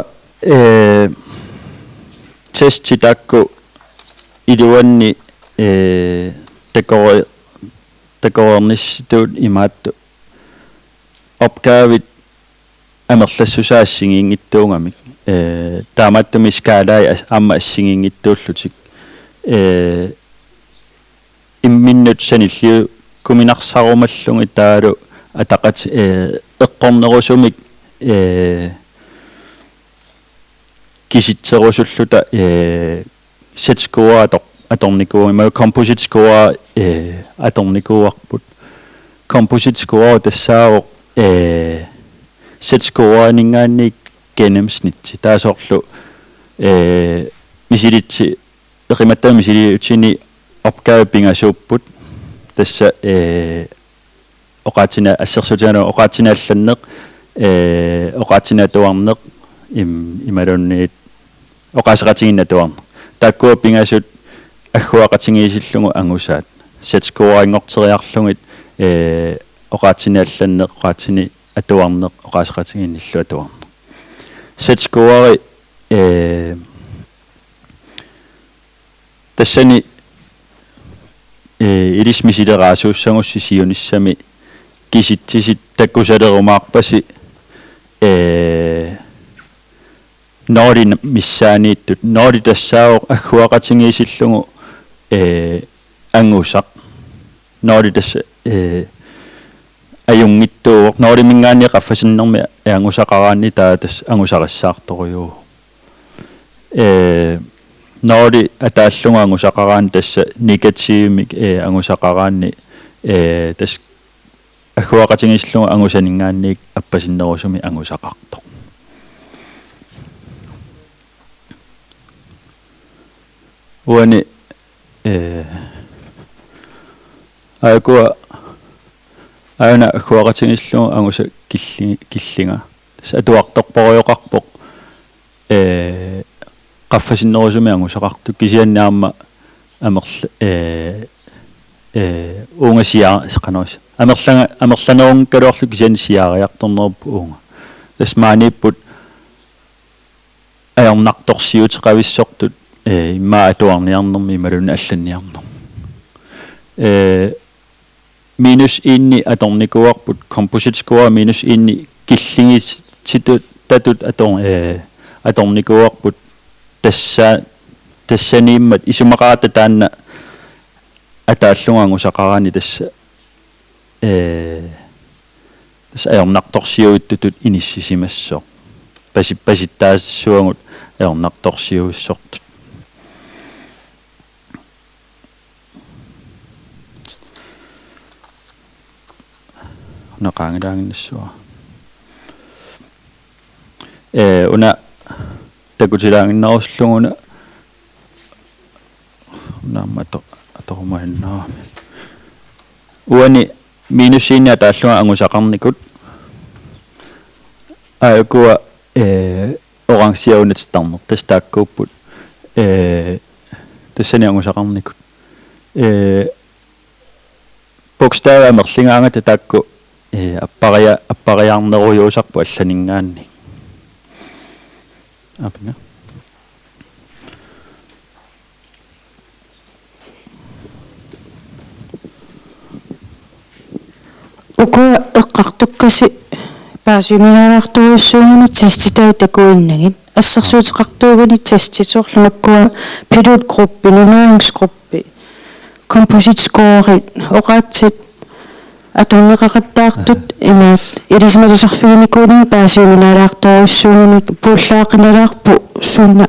testitakku iluanni takornissituut imaattu opgaavit amerlassusaassigiingittuungamik taamattumi skaalai amma assigiingittuullutik imminnut sanilliu kuminarsarumallungi taalu атақат эққорнерусумик киситсерусуллута сетскоа аторникуа има composite score аторникуарпут composite score тассао сетскоа нингаанник gennemsnit таасоорлу мисилитси эқиматтаа мисилиутсини опгааппингасууппут тасса оqaатина ассерсутиана оqaатинаалланнеq оqaатинатуарнеq ималунниит оqaасеқатигиннатуарнеq тааккуа пингасут аггуақатингиисиллугу ангусаат сетскоаингортериарлугит оqaатинаалланнеq оqaатини атуарнеq оqaасеқатигинниллу атуарнеq сетскоари тассани илисмисилераасууссангусси сиунissami киситсисит таккусалерумаарпаси нори миссаанииттут нори тассаавоқ аггуақатингиисиллугу ангусақ нори тасса аюнгиттууоқ нори мингаани qaffasinnерми ангусақараани таа тас ангусақассаарторюу нори атааллунга ангусақараани тасса негативмик ангусақараани тас аггуақатингиссиллугу ангусанингаанниик аппасиннерусуми ангусақартоқ уани айкуа аана аггуақатингиссиллугу ангуса киллинга тас атуарторпориоқарпоқ qaffasinnерусуми ангусақарту кисианнаама амерл унгасиаа сеқанерус амерланерун калуарлу кисиансиаариарторнерпу уунга тасмаанииппут аернарторсиутеқависсортут имма атуарниарнерми ималун алланниарнер минус инни аторникуарпут composite score минус инни киллингис титут татут аторникуарпут тассанииммат исумақаата таанна атааллунгангусақараани тасса тасса аернарторсиуиттутут иниссисимассоо паситтаассуангут аернарторсиуиссортут нақаангилаагиннассуа уна такутилаагиннерусуллугуна нааммато аторумаиннаа уани минусиинна тааллуга ангусақарникут аакуа орангсиаунатстарнер тастааккууппут тассани ангусақарникут бокстава мерлингаанга татаакку аппариарнеруйуусарпу алланингаанни апна уку эққартуккаси паасиминаартуйуссуугани теститаа такуиннагит ассерсуутеқартуугани теститсоорлунаккуа пилот группи нунаарингсгруппи composite score оqaatsit атуннеқақаттаартут имаат илисматусарфигиникууни паасиминаалаартуйуссуугани пууллаақиналаарпу сунна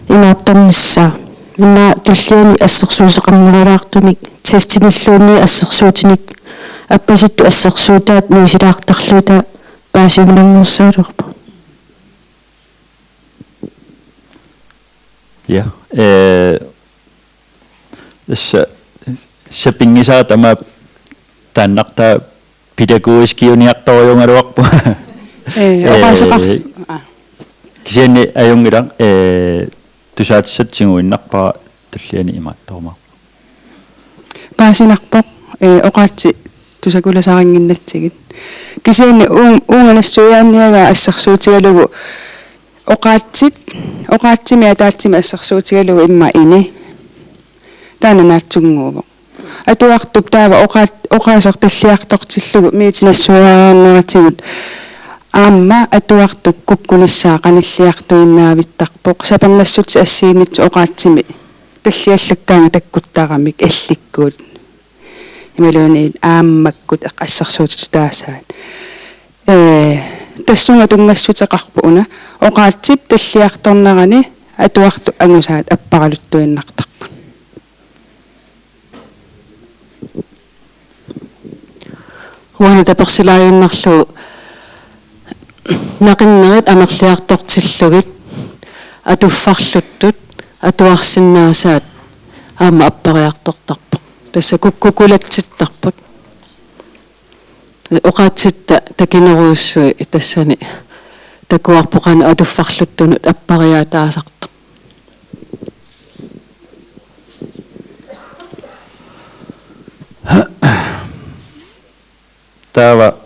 имаатторнissaa имма туллиани ассерсуусеқарнералаартуник тестиниллуунни ассерсуутиник аппаситту ассерсуутаат нуисилаартарлуута паасиминангерсаалерпу ja сапингисаа тама тааннарта педагогискиуниарторюнгалуарпу оqaасеқар кисиани аюнгилар тусаатсатсигуиннарпара туллиани имаатторма паасинарпоқ оqaатси тусакуласарингиннатсигит кисиани уунганассуяанниага ассерсуутигалугу оqaатсими атаатсими ассерсуутигалугу имма ини тананаатсунгуувоқ атуартук таава оqaасарталлиартортиллугу миитинассуяаннератигут аама атуартук куккуниссаа каниллиартуиннаавиттарпоқ сапаннассути ассиинитсу оqaатсими таллиаллаккаанга таккуттаарамик алликкуут ималуни ааммаккут эққассарсуутиту таасаат тассунга тунгассутеқарпуна оқаатсип таллиарторнерани атуарту ангусаат аппаралуттуиннартарпут уана таперсилааюннарлу нақиннерит амерлиартортиллугит атуффарлуттут атуарсиннаасаат аама аппариартортарпу тасса куккукулатситтарпут оқаатситта такинеруйуссуи тассани такуарпоқана атуффарлуттунут аппариаатаасарто тава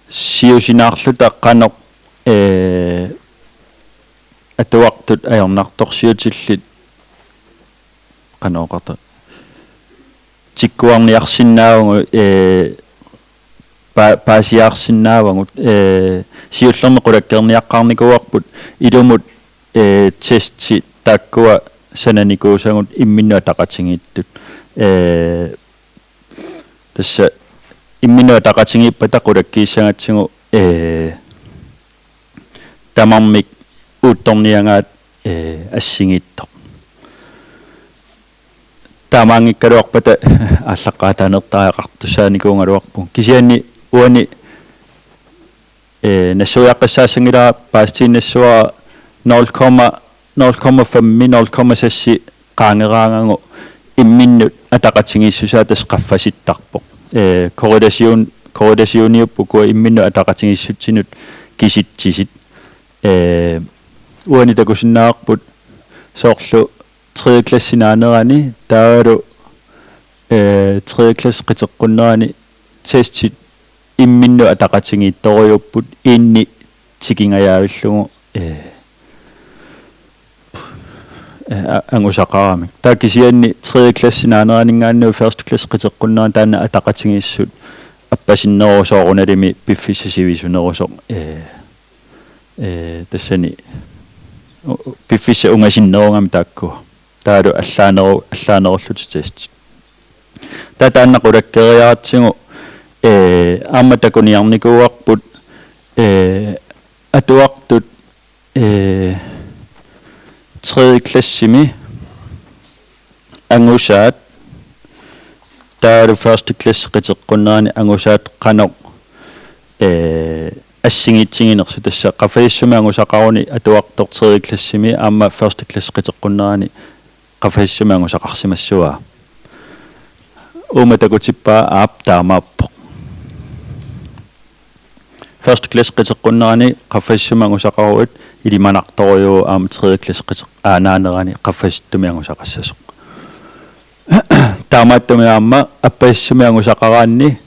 сиусинаарлута қанеқ атуартут аёрнарторсиутиллит қанеоқарта тиккуарниарсиннаавгу паасиарсиннаавгут сиуллерне қулаккерниаққарникуарпут илумут тести таккуа сананикуусагут имминнуа тақатингиттут тасса имминуа тақатингиппата қулаккииссагатсигу тамармик уутторниангаат ассигиитто таамаангиккалуарпата аллаққаатаанертаақартусааникуунгалуарпу кисианни уани нассуяққассаасангилаа паастииннассуа 0,5 qaangeraangangу имминнут атақатингиссусаа тас qaffasittарпо корреласиуниуппу имминну атақатингиссутсинут киситсисит уани такусиннаарпут соорлу 3. классинаанерани таалу 3. класс қитеққуннерани тестит имминну атақатингиитториуппут инни тикингаяавиллугу ангусақарамик таакисианни 3. классинаанеранингаану 1. класс қитеққуннеран таана атақатингиссут аппасиннерусооруналими пиффиссасивисунерусо тассани пиффисса унгасиннерунгам таакку таалу аллаанеруллутитест татаанна қулаккериаратсигу аама такуниарникууарпут атуартут 3. klassimi angusat taru 1. klass qiteqqunnaani angusat qanoq assingitsinginersu tassa qafaissumi angusaqaruni atuartor 3. klassimi aama 1. klass qiteqqunnaani qafaissumi angusaqarsimassua umatakutippa aaptaamaappo 1. klass qiteqqunnaani qafaissumi angusaqaruut ilimanartoriu aama 3. klass aanaanerani qaffassuttumi angusaqassasoq taamaattumi aama appaissumi angusaqaraanni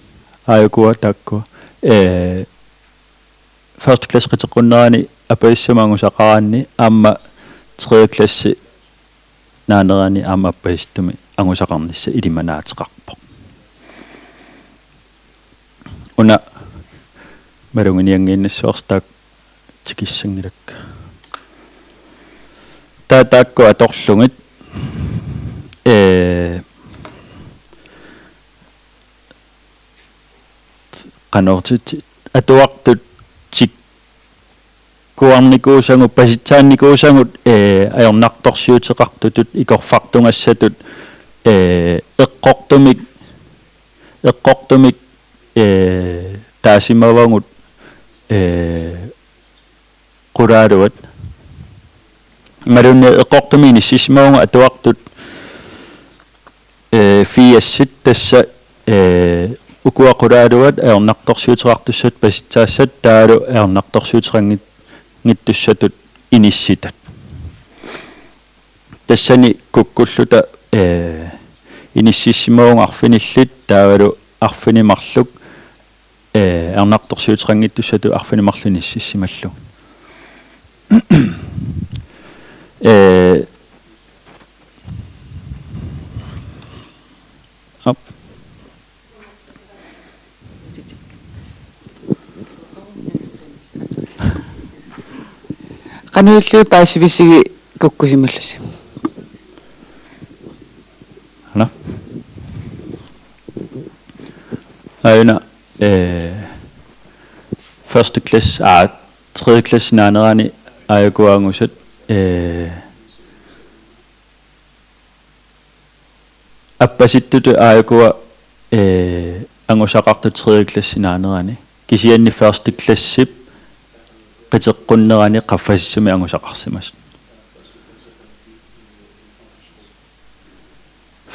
aayukua takkua 1. klass qiteqqunnerani appaissumi angusaqaraanni aama 3. klass naanerani aama appaissumi angusaqarnissa ilimanaateqarpo una marunginiangiinnissuarstaak tikissangilakka taataakku atorlungit qanortit atuartut tikkuarnikuusangu pasitsaannikuusangut ajornartorsiuteqartutut ikorfartungassatut eqqortumik taasimavangut quraaluat marunne eqqortumini sismaunga atuartut fiassit tassa ukua quraaluat ajornartorsiuteqartussat pasitsaassat taalu ajornartorsiuteqangit ngittussatut inissitat tassani kukkulluta inississimaunga arfinillit taavalu arfinimarluk arnartorsiuteqangittussatu arfinimarluni sissimallu up qanuullu paasivisiги kukkusimallus Aina første klasse, tredje klasse nanerani ayakuangusat appasittutu ayakua angusaqartu tredje klasse nanerani kisianni første klasse qiteqqunnerani qaffassumi angusaqarsimas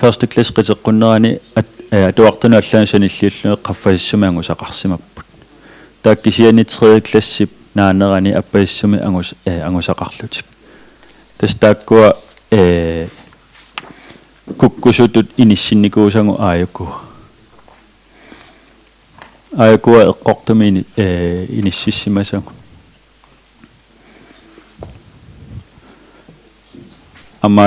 første klasse qiteqqunnerani atuartunu allaansanilliullu qaffassumi angusaqarsimapput taakkisianni tredje klasse naanerani appaissumi angusaqarlutik tastaakkua kukkusutut inissinikuusangu aayakua eqqortumi inississimasangu amma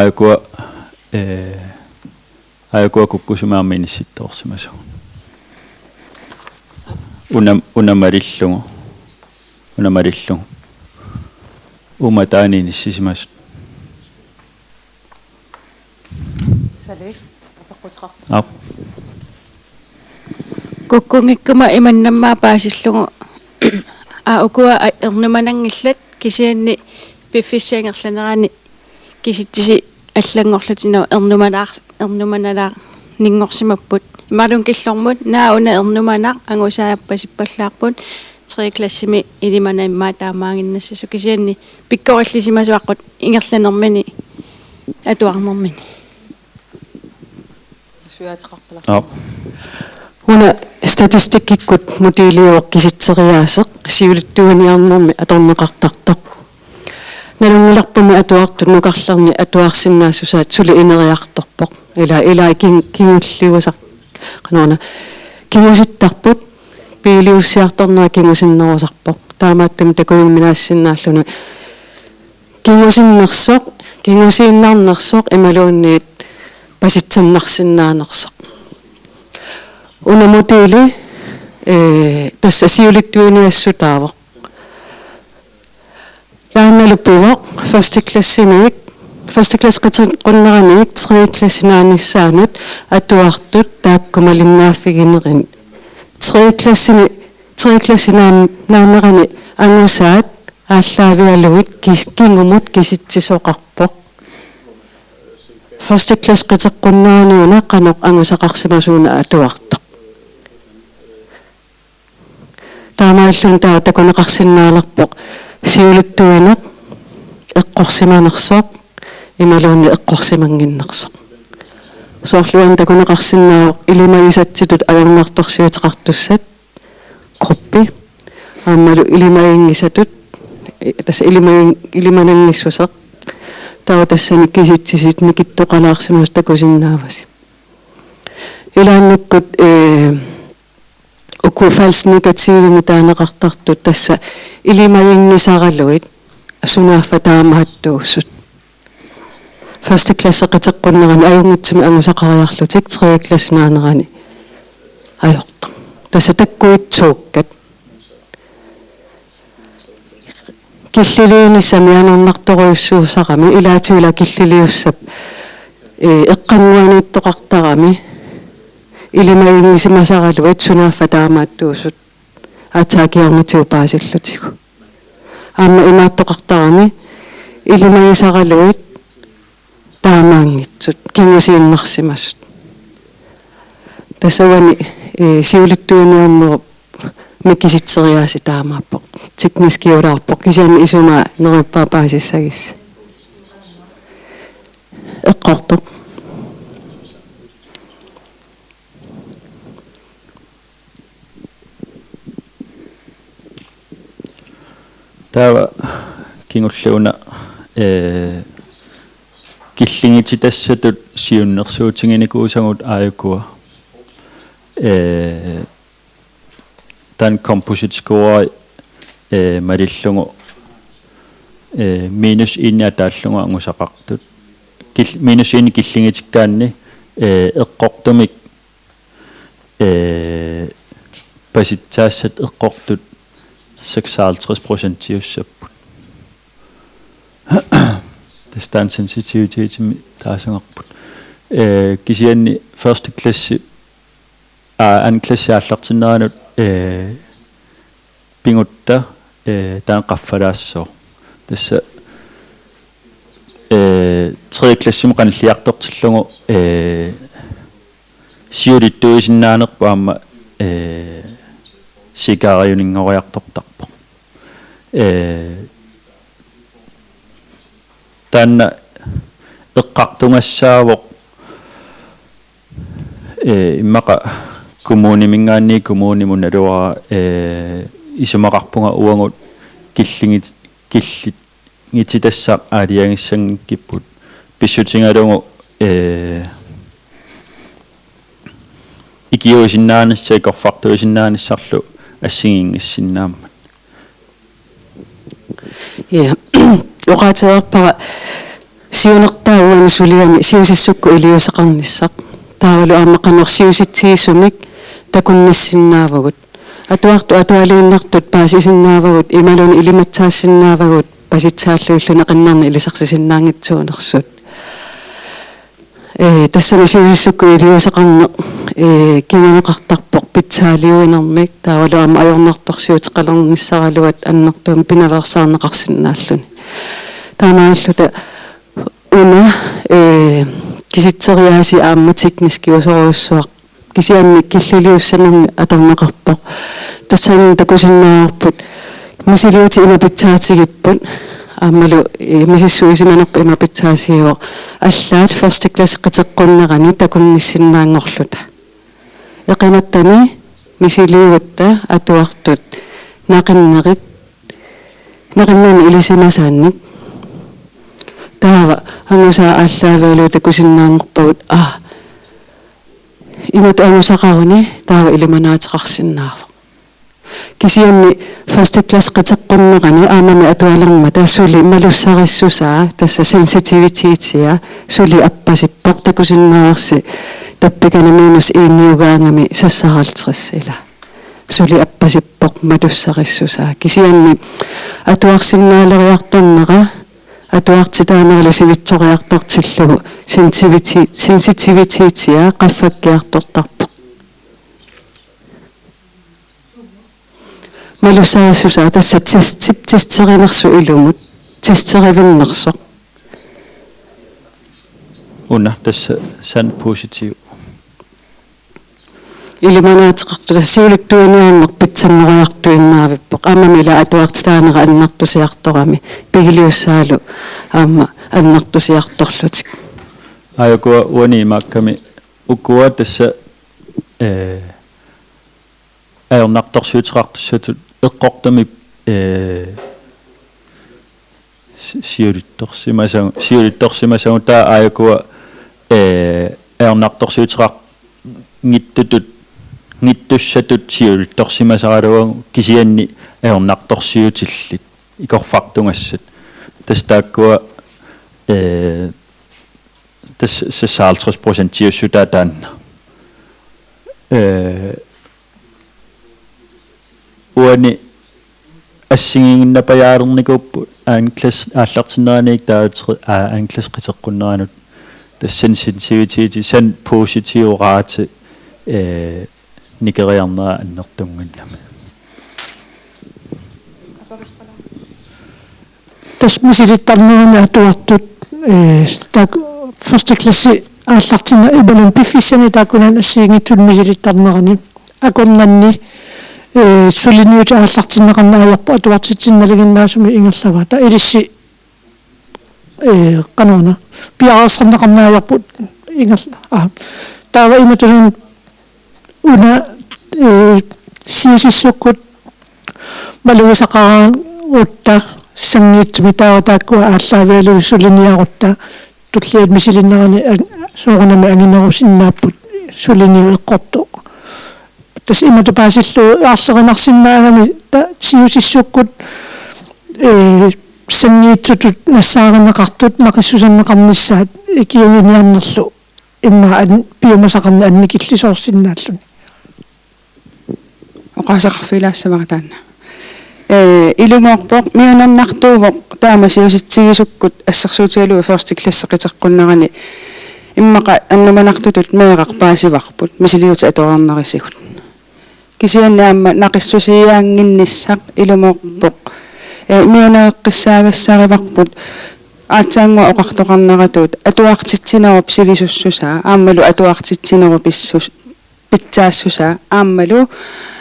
aayakua kukkusumaarmi inissittoorsimasangu unamarillungu umataani inissisimas Salif, apaqutqaq. Kukkungikkuma imannammaa paasillungu ukua ernumanangillat kisianni piffissiangerlanerani kisittisi allangorlutinau ernumanalaa ningorsimapput imalun killormut nauna ernumanaq angusaappassippallaarput 3. klassimi ilimana immaa taamaanginnassasu kisianni pikkorallisimasuaqqut ingerlanermini atuarnermini Suyateqarpalaq. Una statistikikkut mutiiliuoqqisitseriaaseq siulittuganiarnermi atorneqartartoq nalungilarpami atuartut nuqarlarni atuarsinnaassusaat suli ineriartorpoq ila kingulliusaq qanona kingusittarput piiliussiartornaa kingusinnerusarpoq taamaattumi takuimminaassinnaalluну kingusiinnersoq imaluunniit pasitsannarsinnaanersoq una mutiili tassa siulittuuniassutaavoq laannalupivoq første klasse qiteqqunneraniik 3. klassinaanissaanut atuartut taakkumalinnaaffiginerin 3. klassinaanerani angusaat ааллаавиалугит кingumut киситсисоқарпоқ første klasse qiteqqunneraniuna qanoq angusaqarsimasuuna atuartoq таамааллун таа такунеқарсиннаалерпоқ сиулуттуинеқ эққорсиманерсоқ ималуунни эққорсимангиннерсоқ соорлуан такунеқарсиннаавоқ илимагисатситут аярнарторсиутеқартуссат группи аамалу илимагингисатут тасса илиманангиссусеқ таа тассани киситсисит никиттоқалаарсимус такусиннааваси илааннуккут уку false negative таанеқартартут тасса илимагингисаралуит сунааффа таамааттууссут første klasse qiteqqunnerani ajungitsumi angusaqariarlutik 3. klasse naanerani ajorta tassa takkuitsuukkat киллилиинissamianernertoruissuusaqami ilaatuila killiliussap eqqannuaniittoqartarami ilimagingisimasaraluit sunaaffa taamaattuusut ataakiornitiu paasillutigu aamma imaattoqartarami ilimagisaraluit taamaangitsut kingusiinnersimasut tassawani siulittuuniammerup mikisitseriaasi taamaappoq tikniskiulaarpoq kisiani isuma nerippaa paasissagissa eqqortoq taava kingulluuna killingititassatut siunnersuutinginikuusangut aayukua tan composite score marillungu minus 1 ataallungu angusaqartut minus 1 killingitikkaanni eqqortumik pasitsaassat eqqortut 56% tiussapput tastaan sensitivity taasangarput kisianni første klasse анклассааллартиннаанут пингутта таан qaffalaassoo тасса tredje klasse qanilliartortillungu siulittuisinnaanерпу аама сикаариунингориарторtarpo таанна эққартунгассаавоқ иммақа коммунимингаанни коммунимун алуара исумақарпунга уангут киллингит ngititassaq aaliangissangipput pissutigalungu ikiusinnaanissa ikorfartuisinnaanissarlu assingingissinnaammat ja oqaatiarpara siunertaaguani suliami siusissukku iliusaqarnissaq taavalu aamaqanersiusitsiisumik takunnissinnaavagut atuartu atualiinnartut paasisinnaavagut imaluni ilimatsaasinnaavagut pasitsaalluullu qannarni ilisarsisinnaangitsuunersut тассами сиусиссукку илиусақарне кинганеқартарпоқ питсаалиуинермик таавалуама ажорнарторсиутеқалерниссаралуат аннартуум пиналерсаарнеқарсинааллуни таамааллута уна киситсериааси аамматикнискиусоруссуақ кисианни киллилиуссанерми аторнеқарпоқ тассани такусиннаарпут мисилиути имапитсаатигиппут аамалу мисиссуисиманерпу имапитсаасиуо аллаат first class qiteqqunnerani takunnissinnaangorluta eqimattani misiliugutta atuartut naqinnerit naqinnaani ilisimasaannik taava angusaa aalлаавалу takusinnaangorpagut imatu angusaqaruni taava ilimanaatiqarsinnaarva kisianni first class qiteqqunnerani aamami atualerma tassuli malussarissusaa tassa sensitivityitia suli appasippoq takusinnaaersi tappikani miinus iinniugaangami sassaraltrissila suli appasippoq malussarissusaa kisianni atuarsinnaaleriartornera atuartitaanerlu sivitsoriartortillugu sensitivityitia qaffakkiartortarpoq malussarissusaa tassa testerinnersu ilumut testerivinnersoq una tassa san positiv ilimanaatiqartula siuliktuiniaanneq pitsanneriartuinnaavippoq aamamila atuartitaanera annartusiartorami pigiliussaalu aama annartusiartorlutik ayakua uani maakkami ukua tassa ajornartorsiuteqartussatut eqqortami siulittorsimasagu taa ayakua ajornartorsiuteqar ngittussatut siulittorsimasaralugu kisianni ajornartorsiutillit ikorfartungassat tastaakkua tassa 50% tiussutaa taanna uani ассигингиннапаяалерникууппу аанкласс ааллартиннераник таатри аанкласс qiteqqunneranut тассенситивитити сан поситивораати никериарнера аннертунгannami тас мисилиттарнерина атуартут так first class ааллартинна ибалун пиффиссани таакунан ассигингитсул мисилиттарнерани акорнанни сулиниут ааллартиннеқарнааярпу атуартитсинналигиннаасуми ингерлавата илисси канона пиарсернеқарнааярпут ингерла таава иматун уна сиусиссуккут малуисақараа утта сангиттми таава тааккуа ааллаавиалу сулиниарутта туллиат мисилиннерани соорнами ангинерусиннааппут сулиниу эққортоқ тас имата паасиллу аарлеринарсиннаагами та сиусиссуккут сангиитсутут нассааринеқартут мақиссусаннеқарниссаат икиуниарнерлу имма пиумасақарна анникиллисоорсиннааллуни оqaasaqarfilaassamaqa taanna ilumuarpoq mianannartuuvoq taama siusitsигисуккут ассерсуутигалуи first class qiteqqunnerani иммаqa аннуманартутут меэқарпаасиварпут мисилиут атораарнарисигут кисианнаамма нақиссусиаангинниссақ илумоорпоқ мианеэққиссаагассаариварпут аатсаангуа оқартоқарнаратуут атуартитсинеруп сивисуссусаа ааммалу атуартитсинеру писсус питсаассусаа ааммалу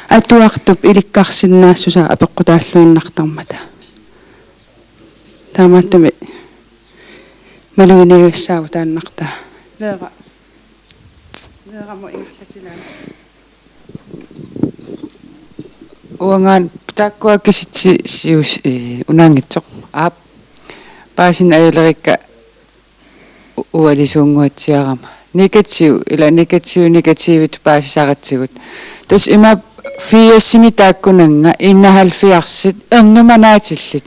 атуартуп иликкарсиннаассусаа апеққутааллуиннартармата таамааттуми малугинигиссаау тааннарта вера мо ингерлатилаа уангаан тааккуа киситси сиус унаангитсоқ аап паасин аялерикка уалисуунгуатсиарама негатив ила негативит паасисаратсигут тас има фиассими тааккунанга иннахалфиарсит эрнуманаатиллит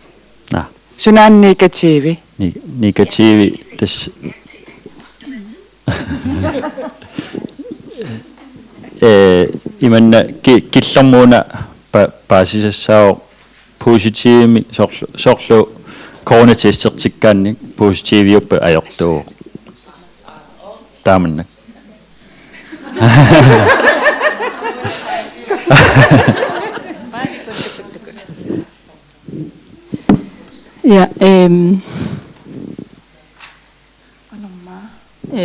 сунаан негативи тас иманна киллэрмууна паасисассао позитивми сорлу коронатестертиккаанни позитивиуппа аёртуу тааманнак Ja,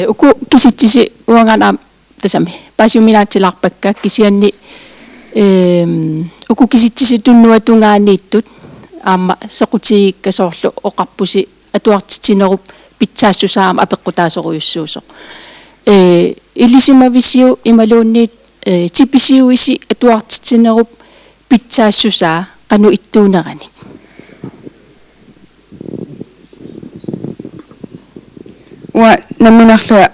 uku kisitisi uangana tasami pasiuminaatilarpakka kisianni uku kisitisi tunnuatungaaniittut aamma sequtiigikkasoorlu oqarpusi atuartitinerup pitsaassusaama apeqqutaasoruyussuusoq illisimavisiu imaluunniit tipisiuisi atuartitinerup pitsaassusaa qanu ittuunerani wa namminarlua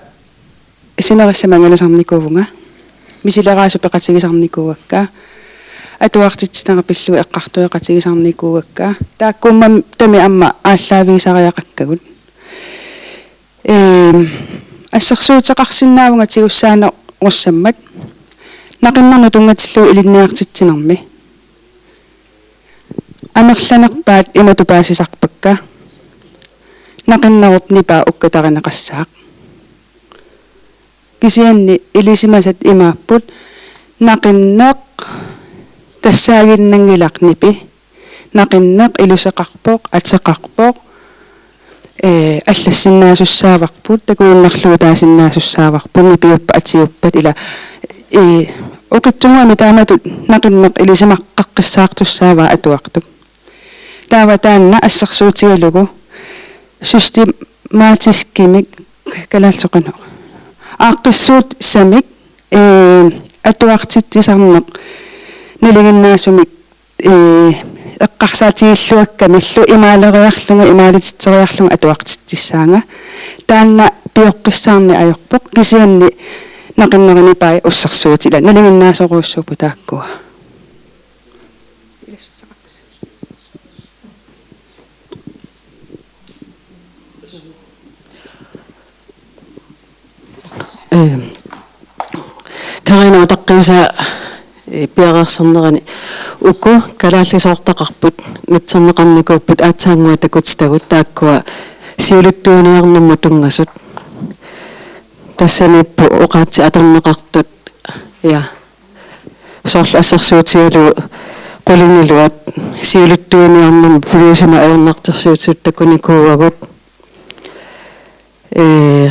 sinerissamангалусарникуувнга мисилераасупеқатигисарникуугакка атуартитсинерапиллуи эққартуеқатигисарникуугакка тааккууммам тами амма ааллаавигисариақаккагут ассерсуутеқарсинаавнга тигуссаана руссаммат нақиннерну тунгатиллуу илинниартитсинерми амерланерпаат иматупаасисарпакка нақиннеруп нипаа уккатаринеқассаақ кисианни илисимасат имааппут нақиннеқ тассаагиннангиларнипи нақиннеқ илусеқарпоқ атеқарпоқ аллассиннаасуссааварпут такууннарлуутаасиннаасуссааварпут нипиуппа атиуппат ила оқитсунгуами тааматут нақиннеқ илисимаққаққиссаартуссааваа атуартуп таава таанна ассерсуутигалугу systematiskimik kalalsoqanu aaqqissuut samik atuartittisarneq naliginnaasumik eqqarsaatiilluakkamillu imaaleriarlunga imaalititteriarlunga atuartittissaanga taanna pioqqissaarni ajorpoq kisianni naqinnerini pai ussarsuutila naliginnaasoruussuupu taakkua Karina taqqisa piaqarsernerani ukku kalaallisoortaqarput nutserneqarnikuupput aatsaangua takutstagut taakkua siuluttuuniarnermu tungasut tassanippu oqaatsi atorneqartut ja soorlu assersuutigalu qulingiluat siuluttuuniarnermu puliusima aornartersuutsuut takunikuuagut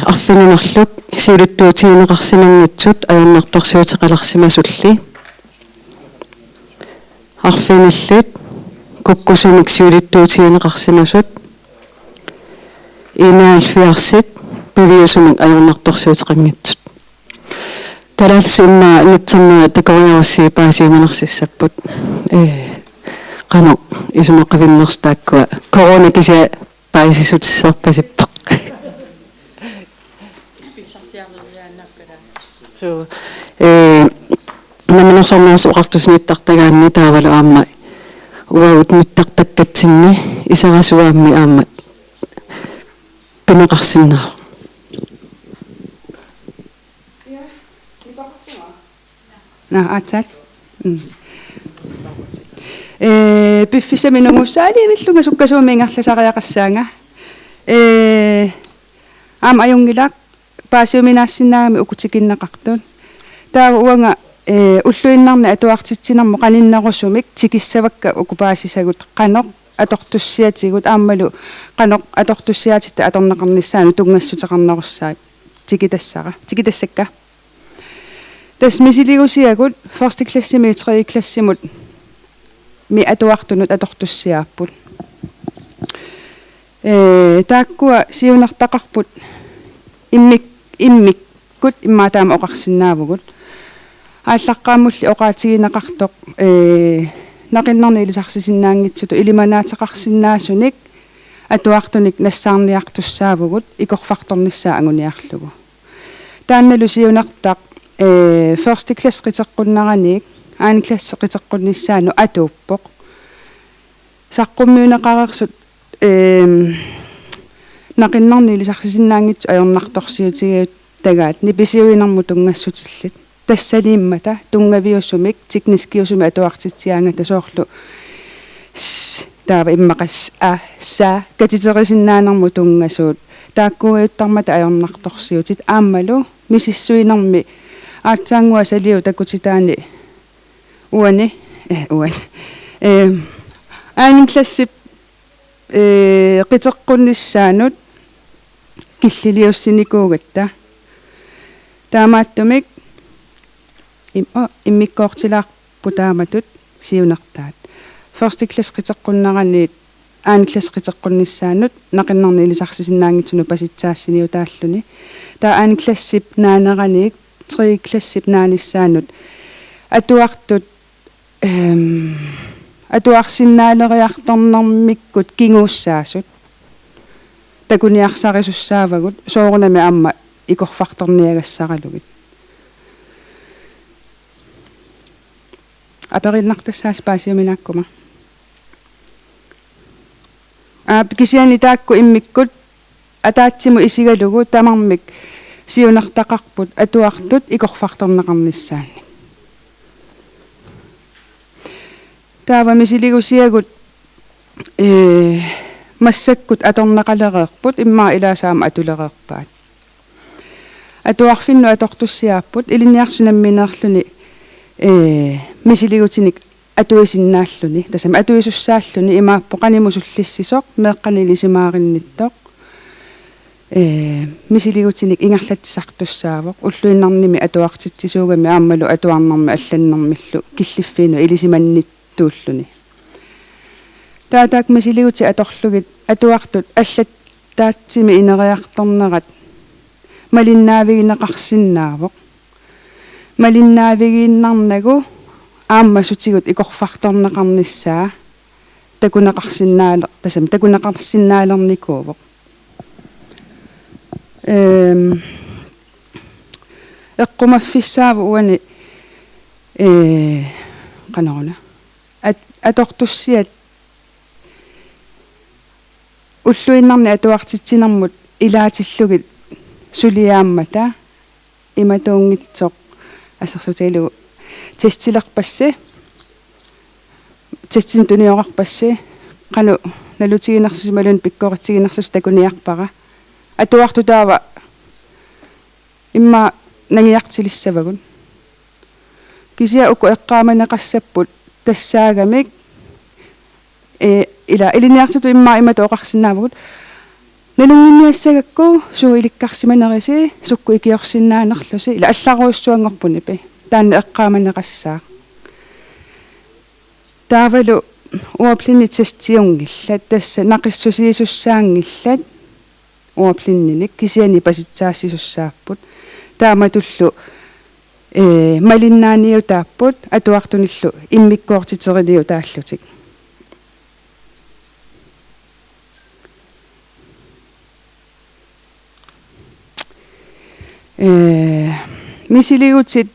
арфинунарлук сиулуттуутигинеқарсинангитсут аёрнарторсуутеқаларсимасулли арфиниллит куккусумик сиулуттуутигинеқарсимасут инаалфиарсит пивиусумик аёрнарторсуутеқангитсут талаалсимма нутсернера такориаруссии паасиуманерсиссаппут қано исумаққавиннерстааккуа корона кися паисисутиссарпасиппа so намнерсорнерс оқартусниттартагаанни таавалу аама уаут ниттартаккатсинни исарасуаамми аама пинеқарсиннаа атсаат пиффисаминунгуссаалиивиллунга суккасуумингерласариақассаанга аама аюнгилаақ paasiuminaassinaagami ukutikinnaqartun taava uanga уллуиннарни атуартитсинармо qaninnerusumik tikissavakka ukupaasisagut qanoq atortussiatигут ааммалу qanoq atortussiatиtta аторнеқарнissaanu tungassutеқарнерусsaat tikitassakka тас мисилигусиагут første klassimi tredje klassimut ми атуартунут аторtussiaapпут тааккуа сиунартақарпут иммиккут иммаатаама оқарсинаавгут ааллаққаамулли оқаатигинеқартоқ нақиннарни илисарсисиннаангитсуту илиманаатеқарсинаасуник атуартуник нассаарниартуссаавгут икорфарторниссаа ангуниарлугу таанналу сиунартақ første klasse qiteqqunнараник аани классе qiteqqunnissaanu атууппоқ саққуммиунеқарерсут нақиннарни илисарсисиннаангитсу аёрнарторсиутигиут тагаат ниписиуинарму тунгассутиллит тассалииммата тунгавиуссумик тикнискиусуми атуартитсиаанга тасоорлу таава иммақас са катитерисиннаанарму тунгасуут тааккугиуттармата аёрнарторсиутит ааммалу мисиссуинарми аатсаангуа салиу такутитаани уани аанин классип qiteqqunnissaanut killiliussinikuugatta таамааттумик иммиккоортилаарпу тааматут сиунертаат første klasse qiteqqunnaranniit аани класс qiteqqunnissaanut нақиннарни илисарсисиннаангитсуну паситсаассиниу тааллуни таа аани классип наанераник tredje klassip naanissaanut atuartut atuarsinnaaleriartornermikkut kinguussaasut takuniarsarissussaavagut soorunami amma ikorfartorniagassaralugit aperinnartassaas paasiuminakkuma kisiani taakku immikkut ataatsimu isigalugu tamarmik сиунартақарпут атуартут икорфарторнеқарнissaanни таава мисилигусиагут массаккут аторнеқалереерпут иммаа илаасаама атулереерпаат атуарфинну атортуссиаарпут илинниарсунамминеерлүни мисилигутиник атуисиннааллүни тасама атуисуссааллүни имааппо qaнимусуллиссисоқ меққанилисимааринниттоқ мисилигутиник ингерлатсартуссаавоқ уллуиннарними атуартитсисуугами ааммалу атуарнарми алланнэрмиллу киллиффиину илисиманниттууллуни таатаак мисилигути аторлугит атуартут аллаттаатсими инериарторнерат малиннаавигинеқарсинаавоқ малиннаавигииннарнагу ааммасутигут икорфарторнеқарнissaа такунеқарсинаалер тасам такунеқарсинаалерникуувоқ эққумаффиссааву уани канаруна атортуссиат уллуиннарни атуартитсинэрмут илаатиллугит сулиааммата иматуунгитсоқ ассерсутаилугу тестилерпасси тестин туниоқарпасси кану налутигинерсусималун пиккоқатсигинерсус такуниарпара атуартутаава имма нагиартилиссавагун кисиа уку эққааманеқассаппут тассаагамик ила илиниартуту имма иматооқарсинаавагут налунгинниассагакку суиликкарсиманериси сукку икиорсинаанерлуси ила алларуйуссуангорпунипи таанна эққааманеқассаа таавалу уаплинни тестиунгиллат тасса нақиссусиисуссаангиллат уаплинниник кисиани паситсаассисуссааппут тааматуллу малиннааниу тааппут атуартуниллу иммиккоортитерилиу тааллутик мисилигутит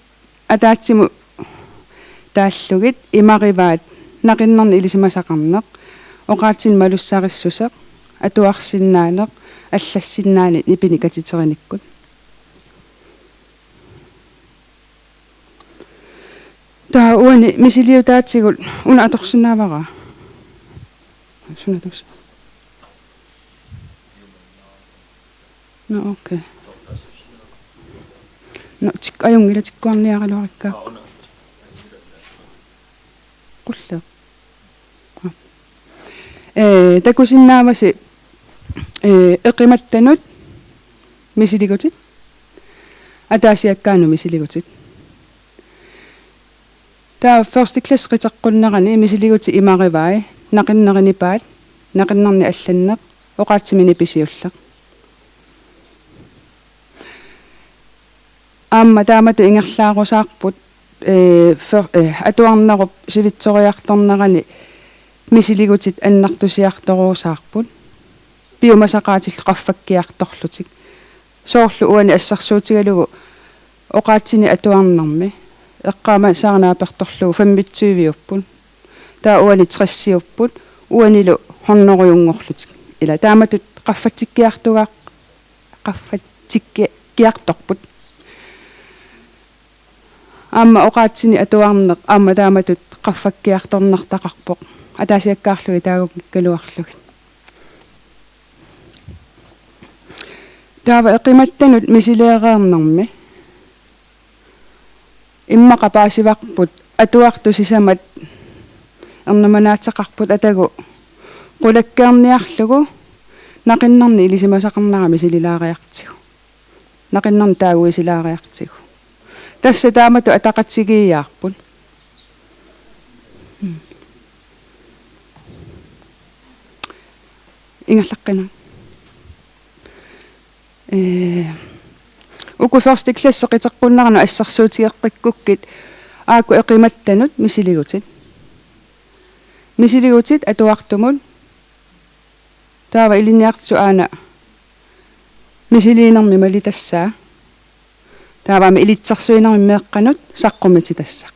атаатсиму тааллугит имариваат нақиннерни илисимасақарнеқ оқаатсин малуссаариссусеқ атуарсиннаанеқ аллассиннаани нипини катитериниккут таа уани мисилиутаатсигут уна аторсинаавара сунатус no окей no tik ajungila tikkuarniaqaluarikkaa qulla takusinnaavasi eqimattanut misiligutit ataasiakkaanu misiligutit taa first class qiteqqunnerani misiliguti imarivai naqinnerinipaat naqinnerni allanneq oqaatsimini pisiullaq amma taamatu ingerlaarusaarput atuarnerup sivitsoriartornerani misiligutit annartusiartoruusaarput piumasaqaatil qaffakkiartorlutik soorlu uani assarsuutigalugu oqaatsini atuarnermi eqqaama saarnaapertorlugu fammitsuiviuppun taa uani trassiupput uanilu hornerujungorlutik ila taamatut qaffatikkiartorput amma oqaatsini atuarneq amma taamatut qaffakkiartornartaqarpoq ataasiakkaarlugi taagukkaluarlugit taava eqimattanut misileereernermi immaqa paasivarput atuartusisamat ernamanaatsaqarput atagu qulakkeerniarlugu naqinnerni ilisimasaqarnarami sililaariartigu naqinnerni taaguisilaariartigu tassa taamatu ataqatsigiiyaarput ingerlaqqina uku first class qiteqqunneranu assarsuutigeqqikkukit aaku eqimattanut misiligutit atuartumul taava iliniartsu aana misiliinermi malitassaa taavaami ilitsarsuinermi meeqqanut saqqumiti tassaq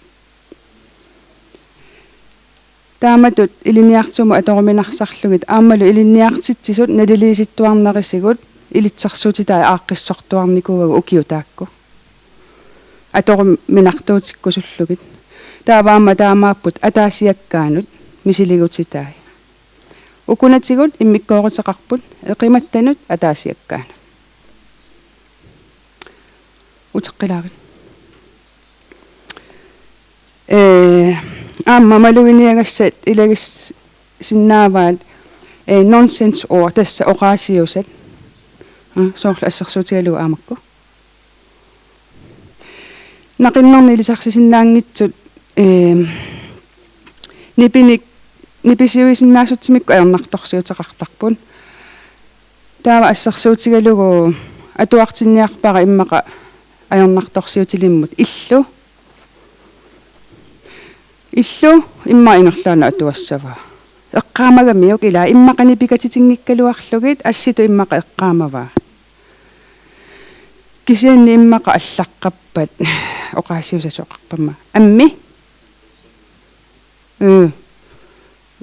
taamatut iliniartumu atoruminarsarlugit aammalu iliniartitsisut naliliisittuarnerisigut ilitsarsuutitaa aaqqissortuarnikuugagu ukiutaakku atoruminartuutikkusullugit taavaamma taamaapput ataasiakkaanut misiligutsitai ukunatigut immikkooruteqarput eqimattanut ataasiakkaanut uteqqilaagit amma maluginiagassat ilagis sinnaavaat nonsense or tassa oqaasiusat soorla assarsuutigalugu aamakku naqinnerni ilisarsisinnaangitsut nipisiuisinnaasutsimikku aernartorsiuteqartarpun taava assarsuutigalugu atuartinniarpara immaqa aernartorsiutilimmut illu imma ingerlaana atuassavaa eqqaamagamiuk ila immaqani pikatitingikkaluarlugit assitu immaqa eqqaamavaa kisianni immaqa allaqqappat oqaasiusasoqarpamma ammi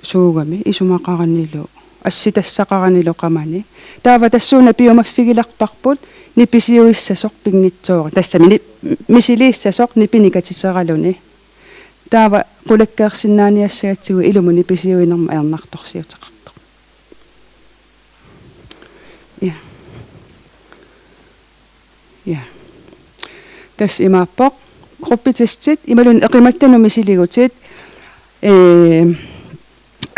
suugami isumaqaranilu assitassaqaranilu qamani taava tassuuna piumaffigilarparput nipisiuissasoq pinngitsoora tassami misiliissasoq nipinikatiseraluni taava qulakkeersinnaaniassagatigu ilumu nipisiuinerma aernartorsiuteqartoq ja tass imaappoq gruppitestit imalun eqimattanu misiligutit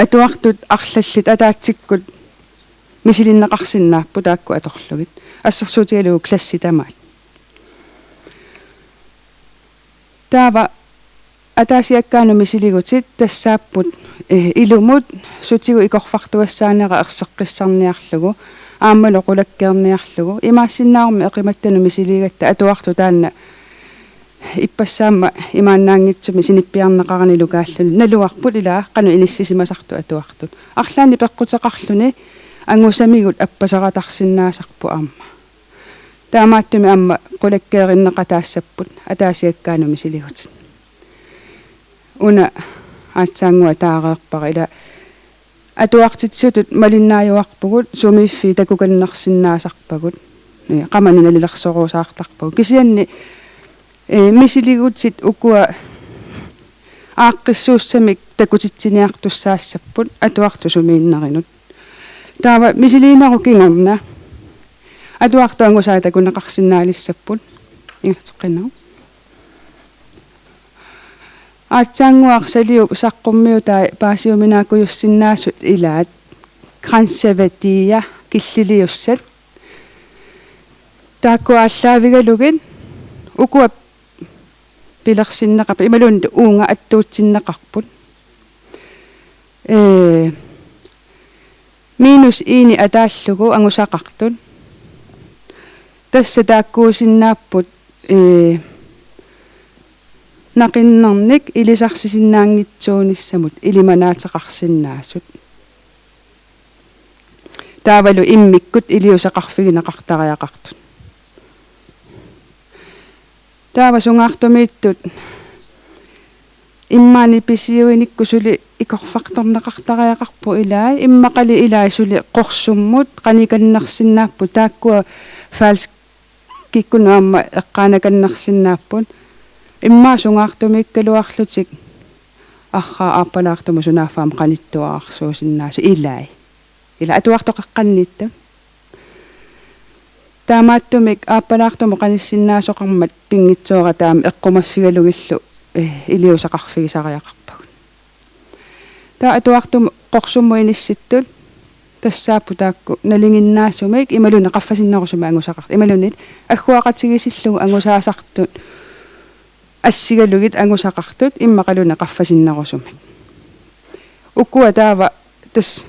atuartut arlallit ataattikkut misilinneqarsinnaappu taakku atorlugit assarsuutigalugu klassitamaat taava ataasiakkaanu misiligutit tassaapput ilumut sutigu ikorfartugassaanera erseqqissarniarlugu aammalu qulakkeerniarlugu imaassinnaarum eqimattanu misiligatta atuartu taanna ipassaamma imaannaangitsumi sinippiarneqaranilu kaalluni naluarput ilaa qanu inissisimasartu atuartut arlaani peqquteqarluni angusamigut appasaratarsinnaasarpu aamma taamaattumi amma qulakkeerinneqataassaput ataasiakkaanu misiligut una atsaangua taareerpara ila atuartitsutut malinnaajuarpugut sumiffi takukannersinnaasarpagut qamaninalersoruusaartarpagut kisianni misiligutit ukua aaqqissuussamik takutitsiниartussaassapпут atuartusumiinnerinut taava misiliinaru kingorna atuartuangusaa takunneqarsinnaalissapput ингатеққиннаа аатсаангуарсалиу саққуммиу таа паасиуминаакуйуссиннаасут илаат грансаватия киллилиуссат тааккуааллаавигалугин укуа пилерсиннеқапа ималуунта уунга аттуутсиннеқарпут минус иини атааллугу ангусақартут тасса тааккуусиннааппут нақиннерник илисарсисиннаангитсуунissamут илиманаатеқарсиннаасут таавалу иммиккут илиусақарфигинеқартариақартут таава сунгаартумииттут иммаани писиуиникку сули икорфакторнеқартариақарпу илаа иммақали илаа сули қорсуммут qanikannarsinnaappu тааkkua фалс киккунуамма эққаанаканнарсиннааппут иммаа сунгаартумииккалуарлутик арра ааппалаартуму сунаафаам qaниттуаарсуусиннаасу илаа атуартоқеққанниитта таамааттумик ааппалаартуму qaниссиннаасоқармат пингитсуора таама эққумаффигалугиллу илиусақарфигисариақарпагут таа атуартум қорсуммуинисситтут тассааппу таакку налингиннаассумик ималуна қаффасиннерусума ангусақарт ималунит аггуақатигисиллугу ангусаасартут ассигалугит ангусақартут иммақалуна қаффасиннерусумик уккуа таава тас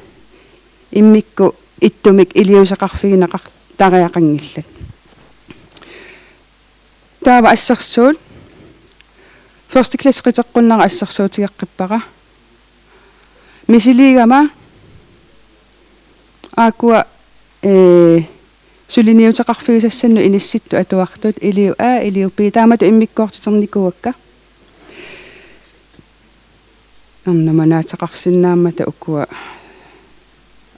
иммикку иттумик илиусақарфигинеқар тариақангиллат таава ассерсуут første klasse qiteqqunnaqa assarsuutigeqqippaqa misiliigama aakua suliniuteqarfigisassannu inissittu atuartut iliu iliu piitaamatu immikkoortiternikkuakka arnamanaataqarsinnaammata ukkua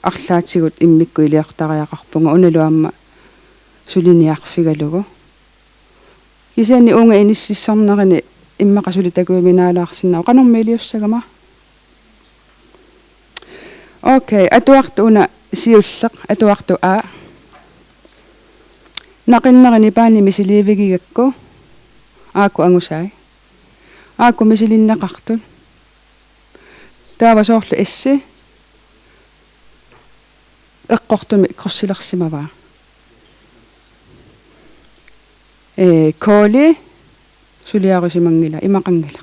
арлаатигут иммикку илиартариақарпунга уналуамма сулиниарфигалугу кисиани унга иниссиссарнерини иммақасули такуиминаалаарсинаа qanarmiiliussagama окей атуарту уна сиуллеқ атуарту нақиннерини паани мисиливигигакку ааку ангусаи ааку мисилиннеқартут таава соорлу эсси эққортуми корсилерсимаваа коли сулиарусимангила имақангила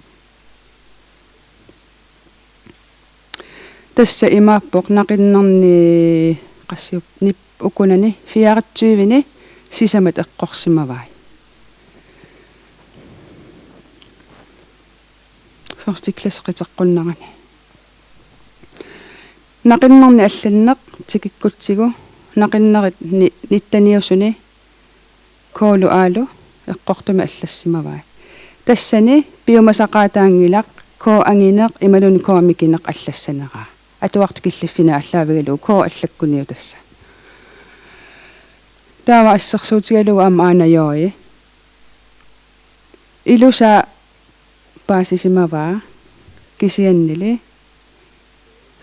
тасса имааппоқ нақиннерни qassiup nip ukunani 24-ни сисамат эққорсимаваа første klasse qiteqqunnerani naqinnerni алланнеқ тикиккутсигу нақиннерит ниттаниусуни коолу аалу эққортуми аллассимаваа тассани пиумасақаатаангилақ коо ангинеқ ималуни коомикинеқ аллассанераа атуарту киллиффина аллаавигалу коо аллаккуниу тасса таава ассерсуутигалугу амаанаёи илуса паасисимаваа кисианнили